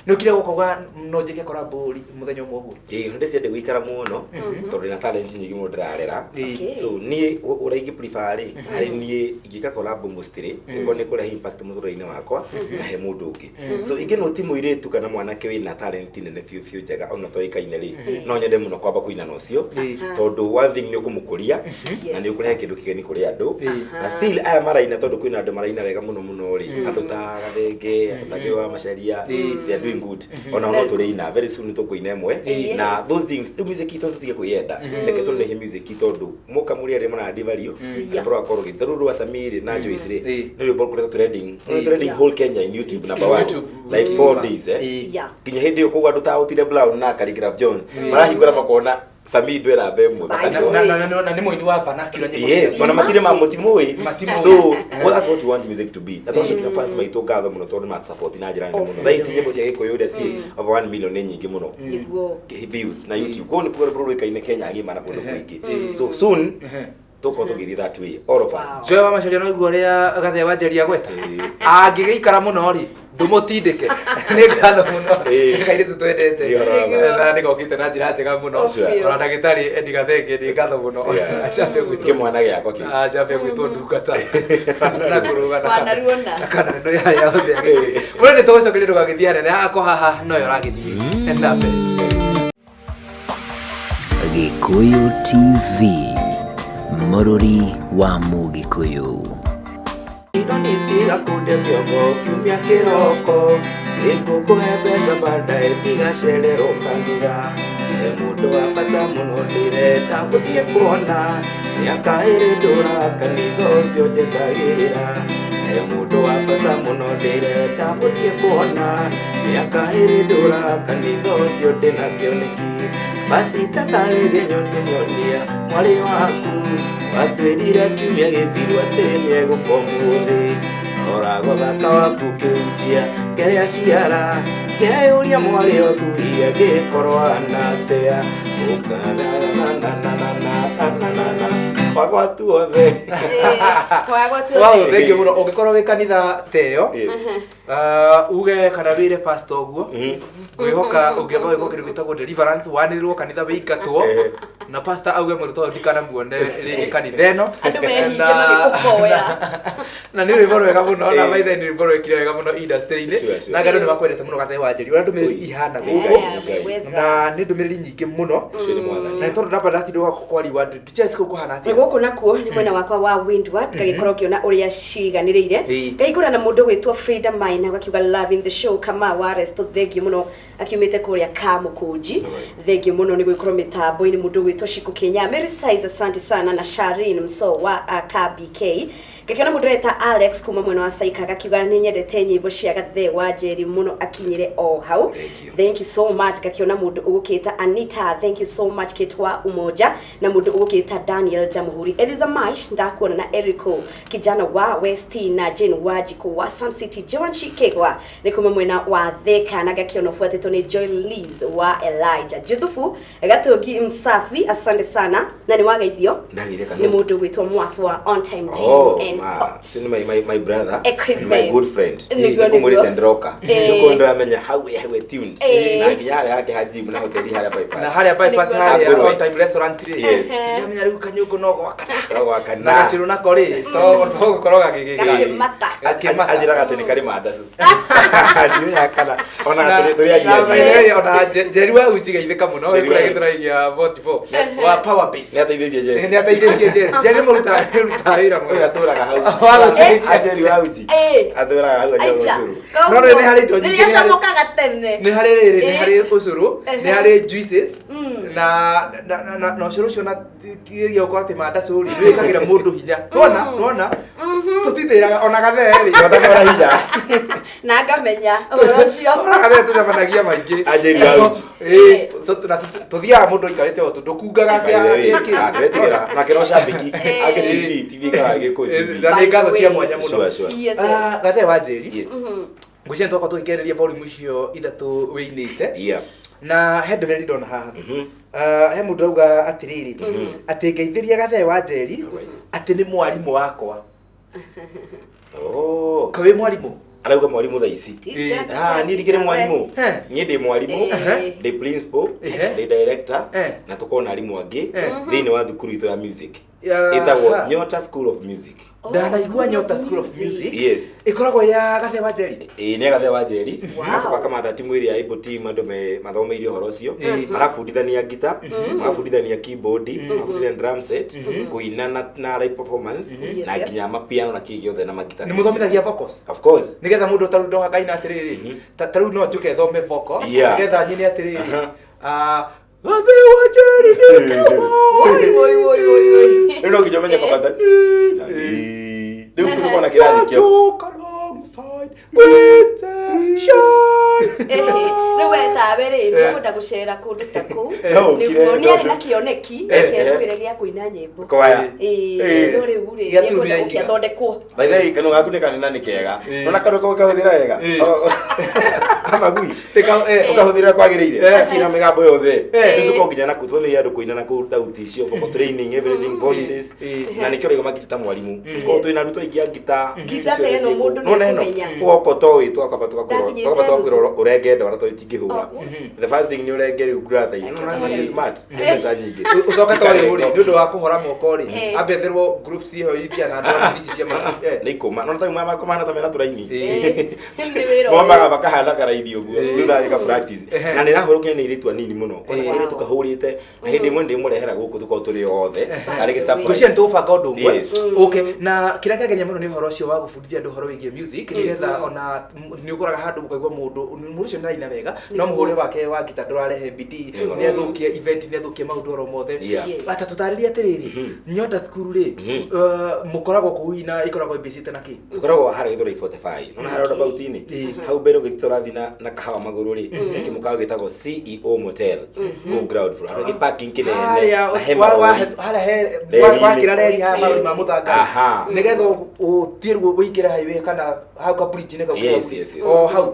no kire ukauga no njike collab muthenya umwe uguo ndiciende guikara muno tondu na talent nyingi mundu ndirarera so nie uraigi prefer ri hari nie ingika collab mostly iko ni kure impact muthuri-ini wakwa na he mundu ungi so ingino ti muiritu kana mwanake wina talent nene fiu njega ona toikaine ri no nyende muno kwamba kuina nocio tondu one thing ni ukumukuria na ni ukurehe kindu kigeni kuri andu na still aya maraina tondu kwina andu maraina wega muno ri andu ta Gathenge andu ta Joa Macharia they are doing good ona no turina very soon tukuina imwe na those things the music tondu tutige kuyenda reke tunehe music tondu muka muri ari mara divario andro akoro gituru wa Samiri na Joyce ri ni rwimbo kuri trending whole Kenya in YouTube number 1 like 4 days kinya hindi yo kuga nduta Otile Brown na Khaligraph Jones marahingura makona Samiri ndwera bemwe na ni muini wa fanakiro nyimbo yes ona matire ma motimoi so that's what you want music to be that's what fans maito gather muno tondu ma support na njira muno thaisi nyimbo cia gikoyo ida si over 1 million ni nyingi muno views na YouTube ko ni kugora bro ikaine Kenya agima na kundu kwingi so soon toko tugiri that way all of us Joa Macharia no iguo ria Gathe wanjeria gweta angigeikara muno ri ndumutindike ni ngano muno kaire tutwendete na nigokite na njira njega muno ona ndagitari Eddie Gathenge ni ngatho muno achape gwitwo kimwana giakwa ki achape gwitwo ndungata na kuruga na kana ndo ya othe mure ni tugucokeria ndugagithia nene ako haha no yo ragithie enda mbere Gikuyu TV Mururi wa Mugikuyu Idonipiga kunde kiongo kiumia kiroko ikukuhe mbeca baadaye bigacererwo kanitha mundu wa bata muno ndirenda guthie kuona miaka iri ndura kanitha ucio njetagirira mundu wa bata muno ndirenda guthie kuona miaka iri ndura kanitha ucio ndina kioneki basi tasarege nyonia mwari waku watwirire kiumia githirwa tene gukomuthi orago thaka waku kiunjia keria ciara keuria mwari waku ia gikorwa natea wagwatu othe thengi muno ungikorwo wi kanitha teyo uge kana wire pastor oguo ngwihoka ungiamba wiko kindu gitagwo deliverance wanirwo kanitha wiikatwo na pastor auge muruto ndikana muone ringi kanitha eno andu mehinge magikukoera na ni rwimbo rwega muno na maitha ni rwimbo rwekire wega muno industry-ini na ngano ni makwendete muno Gathe wanjeria ura ndumiriri ihana guko na ni ndumiriri nyingi muno na tondu ndamba ndatindo kwari wa tuchesi kuhana atia guku nakuo ni mwena wakwa wa Windward gagikorwo kiona uria ciganirire gaigura na mundu gwitwo Freedom Maina gakiuga love in the show kama wa resto thengio muno akiumite kuria Kamukunji thengio muno ni gwikorwo mitambo-ini mundu gwitwo Shiku Kenya Mary Size asante sana na Sharin Mso wa KBK gakiona mundu reta Alex kuma mwena wa Saika gakiuga ni nyendete nyimbo cia Gathe wanjeri muno akinyire o hau thank you so much gakiona mundu ugukita Anita thank you so much kitwa umoja na mundu ugukita Daniel Jamhuri Eliza Mash ndakuona na Erico kijana wa West na Jane Wajiko wa Sun City Joan Chikegwa ni kuma mwena wa Theka na gakiona fuatetwo ni Joy Liz wa Elijah Juthufu gatogi Msafi asante sana na ni wageithio ni mundu gwitwo Mwaso wa On Time Gym and Sports my brother and my good friend nikumuri tendroka yuko ndo amenya how we tuned na kiyale yake hajibu na hoteli hali bypass na hali bypass hali On Time restaurant yes yamenya riu kanyugo no gwakana na gachiru na kori to koroga gakimata ajira gateni kari madasu ndiyo yakana ona turi ajira ona Jerry wa ujiga itheka muno we kura githiragia 44 wa power base ni ateithĩtie ni ateithĩtie Jerry muruta ira mwe aturaga hau Jerry wa uji aturaga hau ajira ucuru no ni hari indo nyingi niliashamokaga tene ni hari ucuru ni hari juices na ucuru ucio na yo kwa te mada suri wikagira mundu hinya nona tutitiraga ona Gatheri watakora hinya na ngamenya uhoro ucio ona Gatheri tucamanagia maingi Jerry wa uji so tuthiaga mundu ikarite o tundukungaga ndetigira na kero shabiki agiri TV kana gikuji na ngatho cia mwanya muno yes Gathe wanjeri yes ngwicen twako tukikeneria volume icio ithatu winite na he ndumĩrĩri ndona haha he mundu auga atiriri ati ngeithiria Gathe wa Njeri ati ni mwarimu wakwa. Kawe mwarimu arauga mwarimu thaa ici ni ndigire mwarimu ni ndi mwarimu ndi principal ndi director na tukona arimu angi thini wa thukuru itu ya music itagwo Nyota School of Music. Ndanaigua Nyota School of Music. Yes. Ikoragwo ya Gathe wa Njeri. Ni Gathe wa Njeri. Nacoka kama timu ĩrĩa ĩbo team andu mathomeirie horo ucio. Marabundithania guitar, marabundithania keyboard, marabundithania drum set, kuina na live performance na nginya mapiano na kĩgiothe na magita. Ni muthomithagia vocals? Of course. Nigetha mundu taru ndo hakaina atiriri. Taru no njuke thome vocal. Nigetha nyine atiriri. Gathe wa Njeri ni Woi. Ino kijomenya kwa banda. Ndio kutoka na kirathi kio. Niweta bere nikuda gucera kundu ta ku niguo ni ari na kioneki kierugireria kuina nyimbo kwaya uri uri yathondekwo baithai kanu gaku ni kanena ni kega nona kanu ko kahuthira wega amagui ukahuthira kwagiriire akina migambo yothe nituko nginya na kuthoni andu kuina na ku dauti cio boko training everything voices na nikio rego makita mwarimu ko twina ruto ingia ngita teno mundu ni kumenya oko towi twakaba tukakuro urenge ndwara to itingihura the first thing ni urenge brother is smart pesa nyingi ucoka towi uri nundu wa kuhora moko ri ambetherwo groups iho ithia na ndo ici cia nikuma nona tauma makomana tamena turaini momaga bakahanda karaidi uguo thutha ika practice na ni rahurukia ni iritu anini muno kona ire tukahurite na hindi imwe ndi murehera guku tuko turi othe ari ge surprise kucia ntubanga undu umwe okay na kira kagenya muno ni horo ucio wa gubundithia andu horo wigie music nigetha ona ni ukoraga handu mukaigwa mundu ucio ni raina wega no muhure wake wa gita ndurarehe bidii ni athukie event ni athukie maundu oro mothe ata tutariria atiriri Nyota School ri mukoragwo kuina ikoragwo mbicite na ki tukoragwo hara githura 45 nona hara about ini hau mbere githura thina na kahawa maguru ri kimukaga gitagwo CEO Motel go ground floor hara parking kinene hara wa kirareri ha maru ma muthanga nigetha utirwo wikira highway kana hau ka bridge ne ka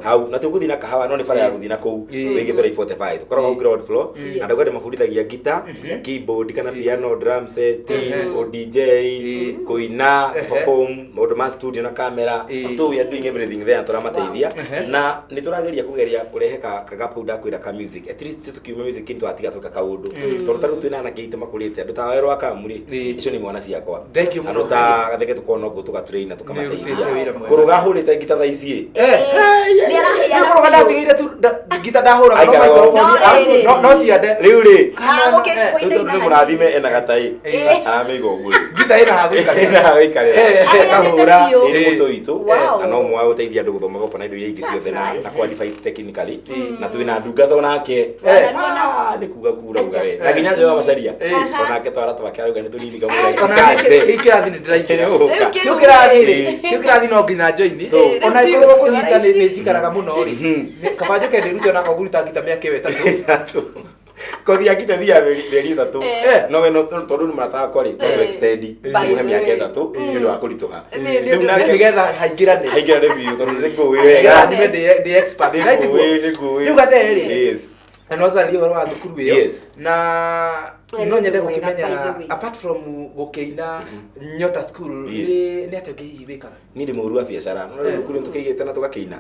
hau na tuguthi na kahawa no ni fara ya guthi na kou wigithura 45 tukoragwo ground floor na ndagwade mafundithagia guitar keyboard kana piano drum set o DJ kuina perform maundu ma studio na camera so we are doing everything there turamateithia na ni turageria kugeria kurehe kagapu nda kwira ka music at least tukiuma music kintu atiga toka kaundu tondu taru twina na kiite makurite andu ta werwa kamuri icio ni mwana ciakwa andu ta gatheke tukona go tugatrain na tukamateithia kuruga hurite gita thaa ici ni arahia kuruga ndatigire tu gita ndahura no microphone no ciande riu ri ni murathime ena gatai amigo nguri gita ina haguikare kahura ni muto itu na no mwa uteithia andu guthoma goko na indo ingi ciothe na qualify technically na twina ndungatho nake ni kuga kura ugawe na ginya njoya macaria onake twara twake aruga ni tunini kamura ikirathi ni ndiraikira kirathi no nginya joini ona ikorwo kunyita ni njikaraga muno ri kabanjo kende ruto na kogurita ngita miaka wetatu kothia ngita thia veri thatu no we no tondu marataga kwari to extend muhe miaka ithatu ni ndo akurituha nigetha haingirane biu tondu ni ngui wega ni ndi expert right ni Gathe ri yes na no zali horo wa thukuru iyo na no nyende gukimenya apart from gukeina Nyota School ni atia ngiwikaga ni ndi muhuru wa biacara no thukuru tukigite na tugakeina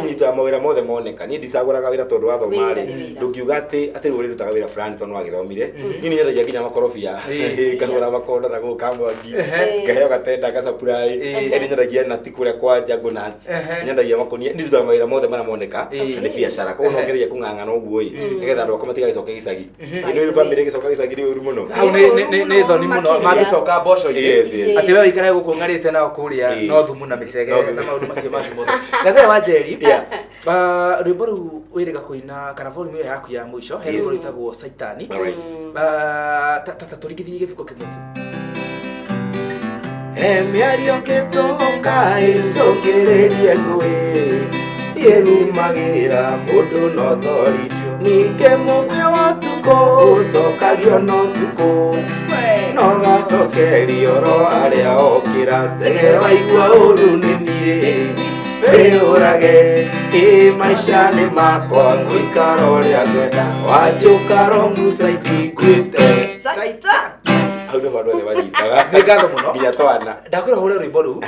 ni twa mawira mothe moneka ni ndicaguraga wira tondu wa thomari ndukiuga ati ruri rutaga wira fulani tondu wagithomire ni nyendagia nginya makorofia ngagura makonda na gukamwangi ngaheo gatenda gacapurai ni nyendagia na tikure kwa Jango Nuts nyendagia makonia ni ndutaga mawira mothe mara moneka ni biacara ko no ngeria kung'ang'ana uguo nigetha andu akomatiga gicoke gicagi ni family gicoka gicagi ri uru muno hau ni thoni muno magicoka mboco ini ati we ikare guku ngarite na kuria no thumu na micege na maundu macio mangi mothe Gathe wa Njeri rwimbo ru wiriga kuina kana volume yo yaku ya mwisho he rwimbo rwitagwo Saitani tata turigithie gifuko kimwe tu miario kitoka icokererie ngui yerumagira mundu no thori nike mugwe watuko ucokagio no tuko no gacokerio ro aria okira sege waigua uru ni nie Eurage maisha ni makwa ngwikara uria ngwenda wanjukara musaidi gwite Saita. Hau nĩ maũndũ othe manyitaga. Nĩ ngatho mũno. Nginya twana. Ndakwĩra hũre rwĩmbo rũu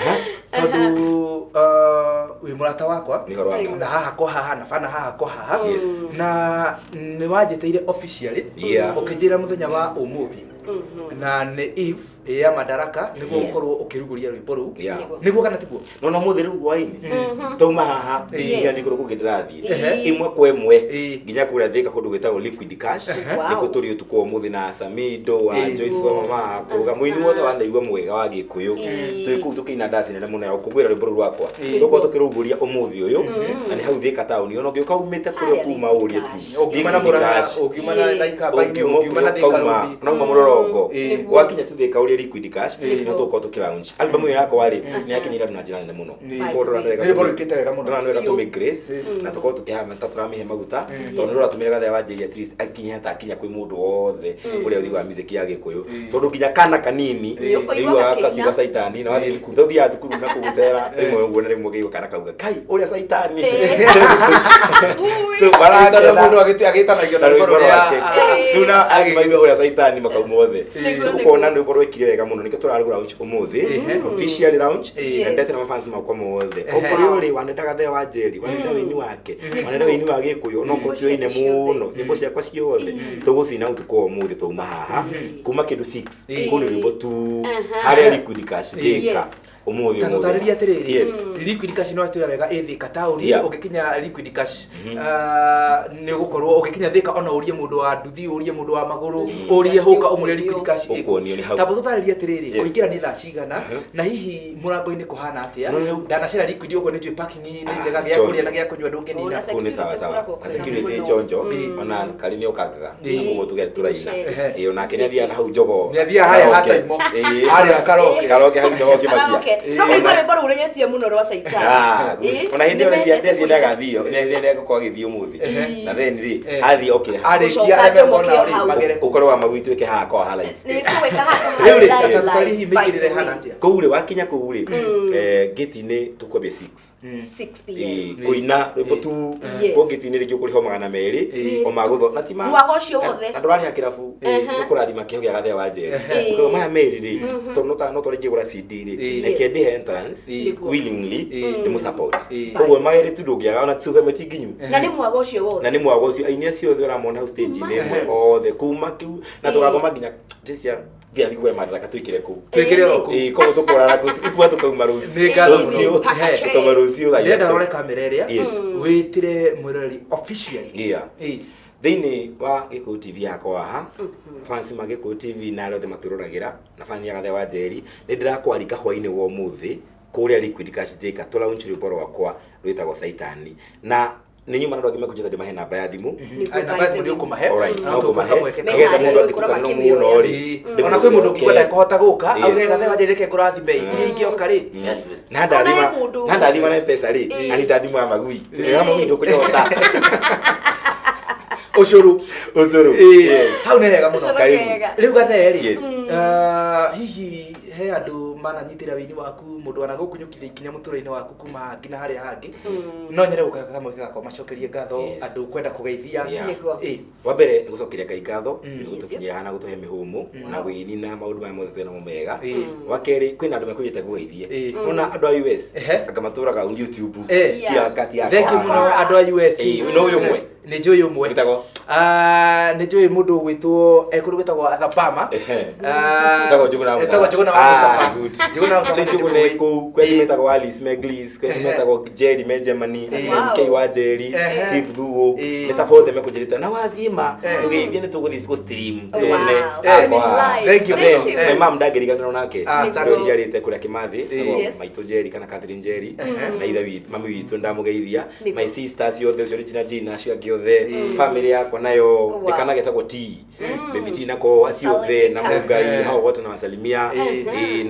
tondũ wĩ mũrata wakwa Nĩ ũhoro wakwa. na haha kwa haha na bana haha kwa haha Yes. na nĩ wanjĩtĩire officially Yeah. ũkĩnjĩra mũthenya wa ũmũthĩ na nĩ Eve ya Madaraka nĩguo ũkorwo ũkĩrugũria rwĩmbo rũu Yeah. nĩguo kana tiguo No mũthĩ rĩu hwainĩ tauma haha nginya ndigũrũ kũngĩ ndĩrathiĩ imwe kwa ĩmwe nginya kũrĩa Thĩka kũndũ gwĩtagwo Liquid Cash nĩkuo tũrĩ ũtukũ wa ũmũthĩ na Samido wa Joyce wa mama kũruga mũini wothe wa ndaigua mwega wa Gĩkũyũ tũrĩ kũu tũkĩina ndaci nene mũno ya gũkũngũĩra rwĩmbo rũu rwakwa tũkorwo tũkĩrugũria ũmũthĩ ũyũ na nĩ hau Thĩka taũni ona ũngĩũka umĩte kũrĩa kuma ũrie tu ũngiuma na Mũrang'a ũngiuma na Ikamba-inĩ ũngiuma na Thĩka Road nauma Mũlolongo wakinya tu Thĩka ũrĩa Liquid Cash no tũkorwo tũkĩ-launch album ĩyo yakwa rĩ nĩ yakinyire andũ na njĩra nene mũno rwĩmbo rwĩkĩte wega mũno ndona wega tũmĩ Grace na tũkorwo tũkĩhama ta tũramihe maguta tondũ rora tũmĩre gathĩa wa Jay at least akinya hata akinya kwĩ mũndũ wothe ũrĩa ũthiĩ wa music ya Gĩkũyũ tondũ nginya kana kanini ĩiguaga kakiuga Saitani na wathiĩ thukuru tũthiaga thukuru na kũgũcera rĩmwe ũguo na rĩmwe ũkĩigua kana kauga kai ũrĩa Saitani so baraka mũndũ agĩtanagio na rwĩmbo rũrĩa rĩu na agĩmaigua ũrĩa Saitani makauma othe so ũkona rwĩmbo rwĩkire wega mũno nĩkĩo tũrarugũ launch ũmũthĩ official launch endete na mafans makwa mothe ũkũrĩ ũrĩ wanenda gathĩa wa Jerry wanenda wĩini wake wanenda wĩini wa Gĩkũyũ no kũtioine mũno nyĩmbo ciakwa ciothe tũgũcina ũtukũ wa ũmũthĩ twauma haha kuma kĩndũ 6 kũrĩ rwĩmbo tu harĩa Liquid Cash Thĩka ũmũthĩ tũtarĩria atĩrĩrĩ Liquid Cash no atĩra wega Thĩka taũni ũgĩkinya Liquid Cash nĩ gũkorwo ũgĩkinya Thĩka ona ũrie mũndũ wa nduthi ũrie mũndũ wa magũrũ ũrie hũka ũmũrĩa Liquid Cash tabo tũtarĩria atĩrĩrĩ kũingĩra nĩ thaa cigana na hihi mũrango-inĩ kũhana atĩa ndanacera Liquid ũguo nĩ njũĩ parking nĩ njega gĩa kũrĩa na gĩa kũnyua ndũngĩnina kũu nĩ sawa sawa na security njonjo ona kari nĩ ũkangaga ũguo tũgere tũraina onake nĩ athiaga na hau njogo nĩ athiaga haya hacaimo harĩa karoke hau njogo kĩmakia no kũigua rwĩmbo rũu rũnyetie mũno rwa Saitani ona hĩndĩ ĩyo nĩciendaga thio nĩ gũkorwo agĩthiĩ ũmũthĩ na then rĩ athiĩ okay arĩkia arĩa mona ũrĩ magere ũkorwo wa magwituĩke haha kwa hala nĩ kũweka haha tũtarĩhi mĩkĩrĩre hana atĩa kũu rĩ wakinya kũu rĩ gĩti-inĩ tũkwambia 6 p.m. kũina rwĩmbo tu kũ gĩti-inĩ rĩngĩ ũkũrĩho 200 o magũtho na ti mwaka ũcio wothe na ndũrarĩ kĩrabu nĩkũrathima kĩho gĩa gathĩa wa Jerry ũkauga maya merĩ rĩ tondũ no twarĩngĩ gũra CD rĩ reke ndĩhe entrance willingly nĩ mũsupport koguo magerĩ tu ndũngĩaga ona tuge metinginyu na nĩ mwaka ũcio wothe na nĩ mwaka ũcio aini acio othe ũramona hau stage-inĩ ĩmwe othe kuma kiu na tũgathoma nginya jecia nginya nĩguo Madaraka twĩkĩre kũu twĩkĩre kũu koguo tũkũrara ikua tũkauma rũciũ tũkauma rũciũ ndĩrenda rore kamera ĩrĩa wĩtire mwĩrori official thĩinĩ wa Gĩkũyũ TV yakwa haha fans ma Gĩkũyũ TV na arĩa othe matũroragĩra na fan ya gathĩa wa Jerry nĩ ndĩrakwarika hwainĩ wa ũmũthĩ kũrĩa Liquid Cash Thĩka tũlaunch rwĩmbo rwakwa rwĩtagwo Saitani na nĩ nyuma na ndwagĩ mekũnjĩta ndĩmahe namba ya thimũ namba ya thimũ nĩ ũkũmahe no ũkũmahe nĩgetha mũndũ angĩtukana no mũno rĩ ona kwĩ mũndũ ũngĩkwenda kũhota gũka auge gathĩa wa Jerry reke ngũrathime iria ingĩoka rĩ na ndathima na M-Pesa rĩ ani ndathima ya magui ya magui ndũkũnyota ucuru hau nĩ hega mũno rĩu gathĩa rĩ hihi he andũ mananyitĩra wĩini waku mũndũ anagũkunyũkithia ikinya mũtũrĩre-inĩ waku kuma nginya harĩa hangĩ no nyende gũka kamwe gakwa macokerie ngatho andũ kwenda kũgeithia wa mbere nĩ gũcokeria Ngai ngatho nĩ gũtũkinyia haha na gũtũhe mĩhũmũ na wĩini na maũndũ maya mothe twĩnamo mega wa kerĩ kwĩna andũ mekũnyĩte ngũgeithie ona andũ a US anga matũraga YouTube kĩa kati yakwa thank you mũno andũ a US no ũyũ ũmwe nĩ njũĩ ũmwe nĩ njũĩ mũndũ gwĩtwo ekũrũ gwĩtagwo Athapama etagwo Njũgũna Mustafa Njũgũna Mustafa nĩ kũu kwĩ metagwo Alice Meglis kwĩ metagwo Jerry Benjamin MK wa Jerry Steve Thuo nĩ ta bothe mekũnjĩrĩte na wathiĩ ma tũgeithie nĩ tũgũthiĩ go stream tuone thank you my mom ndangĩriganĩrwo nake nĩciarĩte kũrĩa Kĩmathi maitũ Jerry kana Catherine Jerry na ithe witũ mami witũ ndamũgeithia my sisters yothe cio Regina Gina acio angĩ othe family yakwa nayo ndikana getagwo T baby T nako acio othe na Mungai hao wote na wasalimia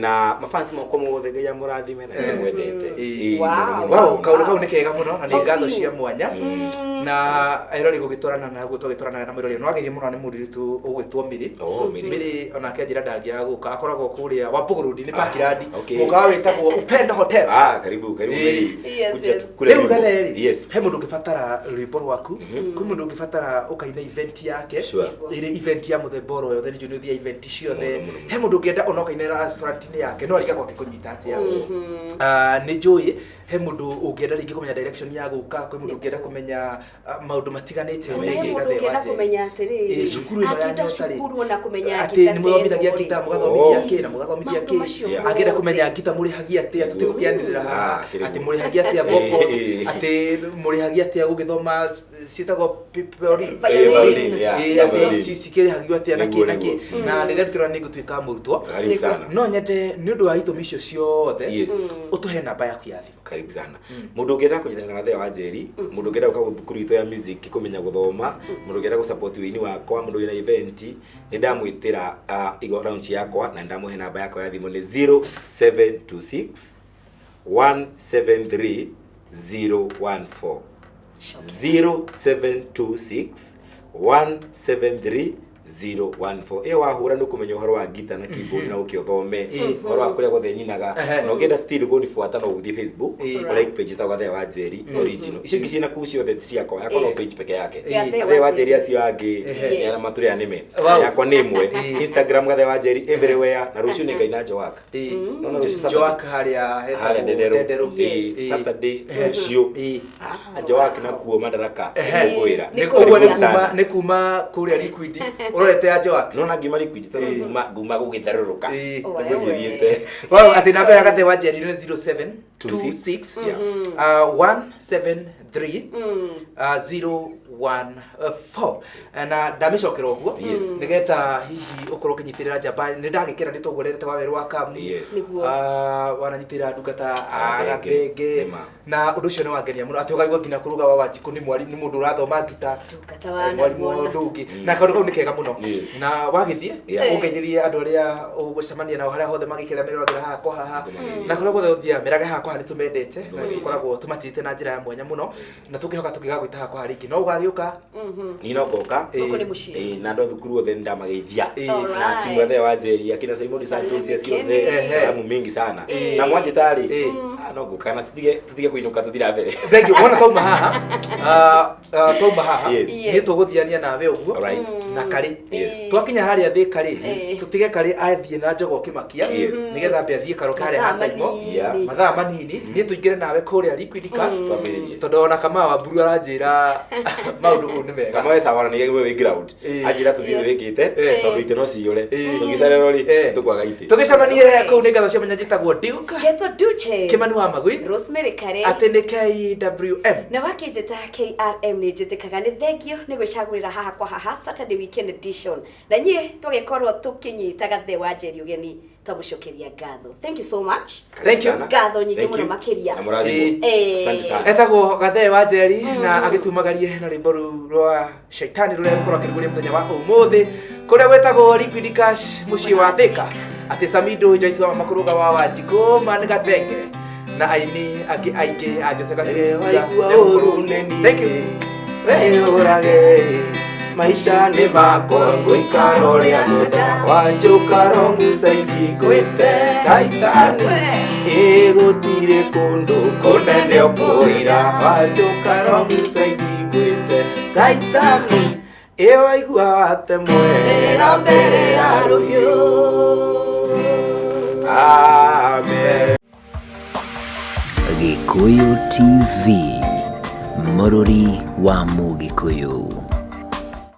na mafans makwa mothe Ngai amũrathime na nĩ mwendete wow kaũndũ kau nĩ kega mũno na nĩ ngatho cia mwanya na erori gugitwarana na gutwagitwarana na mwirori no agerie muno ni muritu ugwitwo Miri Miri ona ke njira ndangia guka akoragwo kuria wa Bugurudi ni Pakirandi mukawa witagwo Upendo Hotel karibu Miri kule Gatheri he mundu ngibatara rwimbo rwaku kwi mundu ngibatara ukaina event yake ire event ya muthemba oro yothe ni thia event ciothe he mundu ngienda ona ukaina restaurant ni yake no ariga gwake kunyita atia ni njui he mundu ungienda ringi kumenya direction ya guka kwi mundu ungienda kumenya maundu matiganite megie Gatheri wa kumenya atiri cukuru ino ya Nyotari cukuru na kumenya ati ni muthomithagia gita mugathomithia ki na mugathomithia ki agenda kumenya gita murihagia atia tutigukianirira ha ati murihagia atia vocals ati murihagia atia gugithoma citagwo violin cikirihagio atia na ki na ndirutira ni gutuika murutwo no nyende ni undu wa itumi icio ciothe utuhe namba yaku ya thimu. Karibu sana mundu ngienda kunyitana na Gatheri wa Njeri mundu ngienda uka thukuru itu ya music kumenya guthoma mundu ngienda gu support wini wakwa mundu ina event ni ndamwitira igo launch yakwa na ndamuhe namba yakwa ya thimu ni 0726 173 014 0726 173 014 iyo wahura no kumenya uhoro wa gita na keyboard na ukiothome uhoro wa kuria gothe nyinaga no ngenda still go ni fuata no uthie Facebook like page ta Gatheri wa Njeri original icio ngi cina kucio the ciakwa yakwa no page peke yake Gatheri wa Njeri acio angi yana maturi anime yakwa ni imwe Instagram Gatheri wa Njeri everywhere na rucio ni ngaina Joak no Joak haria Dendero Saturday rucio Joak na kuo Madaraka ngwira ni kuma kuria Liquid urete ya Joak no na ngima Liquid ta nguma gugitharuruka nguthiete wow ati namba ya Gatheri wa Njeri ni 0726 173 014 na ndamicokera uguo nigetha hihi ukorwo kinyitirira njamba ni ndagikira nitugurerete wa weru wa kamu wananyitirira ndungata agathenge na undu ucio ni wangenia muno ati ugaigwa ngina kuruga wa Wanjiku ni mundu urathoma ngita mwarimu ndungi na kaundu kau ni kega muno na wagithie ungeithirie andu aria ugucemania nao haria hothe magikira mirogera haha kwa haha na korwo gothe uthia mirage haha kwa ni tumendete koragwo tumatite na njira ya mwanya muno na tukihoka tukigagwita haha kwa ringi no ugariuka ni no goka na ndo thukuru othe ndamageithia na timu Gatheri wa Njeri akina Simon Santos ciothe salamu mingi sana na mwanjitari no goka na tutige kuinuka tuthira mbere thengio wona tauma haha ni tuguthiania nawe uguo na kari twakinya haria thi kari tutige kari athie na Njogo Kimakia nigetha mbe athie karoka haria hasaimo mathaa manini ni tuingire nawe kuria Liquid Cash tondu ona kama wa Mburu aranjira maundu ku ni mega kama wesa wana ni we ground ajira tuthie wikite tondu ite no ciure tugicarero ri tukwaga ite tugicemanie ku ni ngatho cia menya jitagwo Duke getwa Duche Kimani wa Magui Rosemary Kare ati ni KWM na wakinjita KRM ni njitikaga ni thengio ni gwicagurira haha kwa haha Saturday weekend edition na nyie tugikorwo tukinyita Gatheri wa Njeri ugeni twamucokeria ngatho. Thank you so much. Thank you. Ngatho nyingi muno makiria. Na murathimo. Asante sana. Etagwo Gatheri wa Njeri na agitumagarie na rwimbo rwa Shaitani ruria rukorwo akiriguria muthenya wa umuthi kuria wetagwo Liquid Cash mucii wa Thika ati Samido Joyce wa makuruga wa Wanjiku man Gathenge na aini angi aingi a Jose Gathuria. Thank you. Weurage maisha ni mako nguikara uria muda wanjukara ngucaigi ngwite Saitani igutire kundu kunene ukuira wanjukara ngucaigi ngwite Saitani iwaigua watemwe na mbere ya ruhiu. Amen. Gikuyu TV, Mũrũri wa Mũgĩkũyũ.